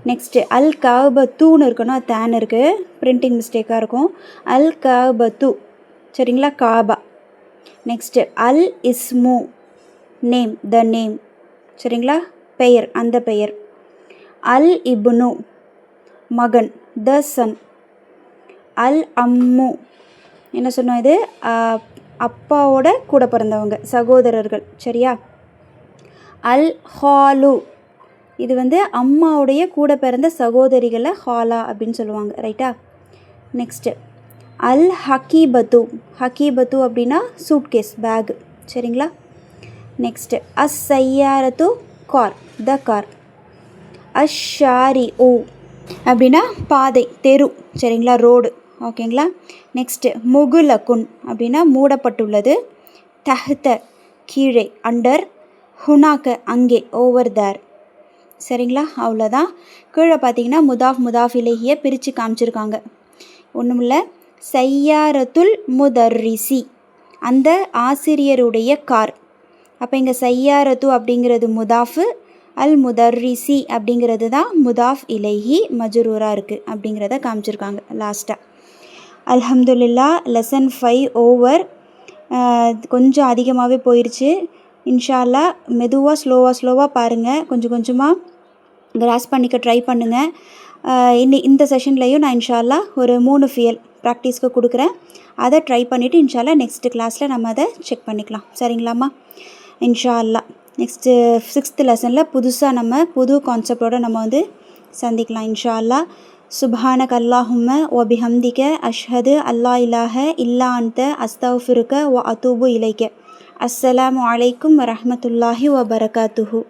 நெக்ஸ்ட்டு அல் கபத்துன்னு இருக்கணும், அது தேன் இருக்குது, பிரிண்டிங் மிஸ்டேக்காக இருக்கும். அல் கபத்து, சரிங்களா? காபா. நெக்ஸ்ட்டு அல் இஸ்மு, நேம், த நேம், சரிங்களா? பெயர், அந்த பெயர். அல் இப்னு, மகன், த சன். அல் அம்மு, என்ன சொன்னோம் இது? அப்பாவோட கூட பிறந்தவங்க, சகோதரர்கள். சரியா? அல் ஹாலு இது வந்து அம்மாவுடைய கூட பிறந்த சகோதரிகளை ஹாலா அப்படின்னு சொல்லுவாங்க. ரைட்டா? நெக்ஸ்ட்டு அல் ஹக்கீபத்து. ஹக்கீபத்து அப்படின்னா சூட்கேஸ், பேகு. சரிங்களா? நெக்ஸ்ட்டு அஸ் சையாரத்து கார், த கார். அஷாரி ஓ அப்படின்னா பாதை, தெரு. சரிங்களா? ரோடு. ஓகேங்களா? நெக்ஸ்ட்டு முகுலகுன் அப்படின்னா மூடப்பட்டுள்ளது. தஹ்த கீழே, அண்டர். ஹுனாக்க அங்கே, ஓவர் தேர். சரிங்களா? அவ்வளோதான். கீழே பார்த்தீங்கன்னா முதாஃப் இலைஹியை பிரித்து காமிச்சிருக்காங்க. ஒன்றும் இல்லை, சையாரத்துல் முதர்ரிசி அந்த ஆசிரியருடைய கார். அப்போ இங்கே சையாரத்து அப்படிங்கிறது முதாஃபு, அல் முதர்ரிசி அப்படிங்கிறது தான் முதாஃப் இலைஹி மஜ்ரூராக இருக்குது அப்படிங்கிறத காமிச்சிருக்காங்க லாஸ்ட்டாக. அல்ஹம்துலில்லா, லெசன் 5 ஓவர். கொஞ்சம் அதிகமாகவே போயிடுச்சு. இன்ஷா அல்லாஹ் மெதுவாக ஸ்லோவாக பாருங்கள். கொஞ்சம் கொஞ்சமாக கிராஸ் பண்ணிக்க ட்ரை பண்ணுங்கள். இந்த செஷன்லேயும் நான் இன்ஷா அல்லாஹ் ஒரு 3 ஃபியல் ப்ராக்டிஸ்க்கு கொடுக்குறேன். அதை ட்ரை பண்ணிவிட்டு இன்ஷா அல்லாஹ் நெக்ஸ்ட்டு கிளாஸில் நம்ம அதை செக் பண்ணிக்கலாம். சரிங்களாம்மா? இன்ஷா அல்லாஹ் நெக்ஸ்ட்டு 6th லெசனில் புதுசாக நம்ம புது கான்செப்டோடு நம்ம வந்து சந்திக்கலாம் இன்ஷா அல்லாஹ். சுப்ஹானக அல்லாஹும்ம வ பிஹம்திக அஷ்ஹது அல்லா இலாஹ இல்லா அன்த அஸ்தக்ஃபிருக வ அதூபு இலைக்க. அஸ்ஸலாமு அலைக்கும் வரஹ்மத்துல்லாஹி வ பரகாத்துஹு.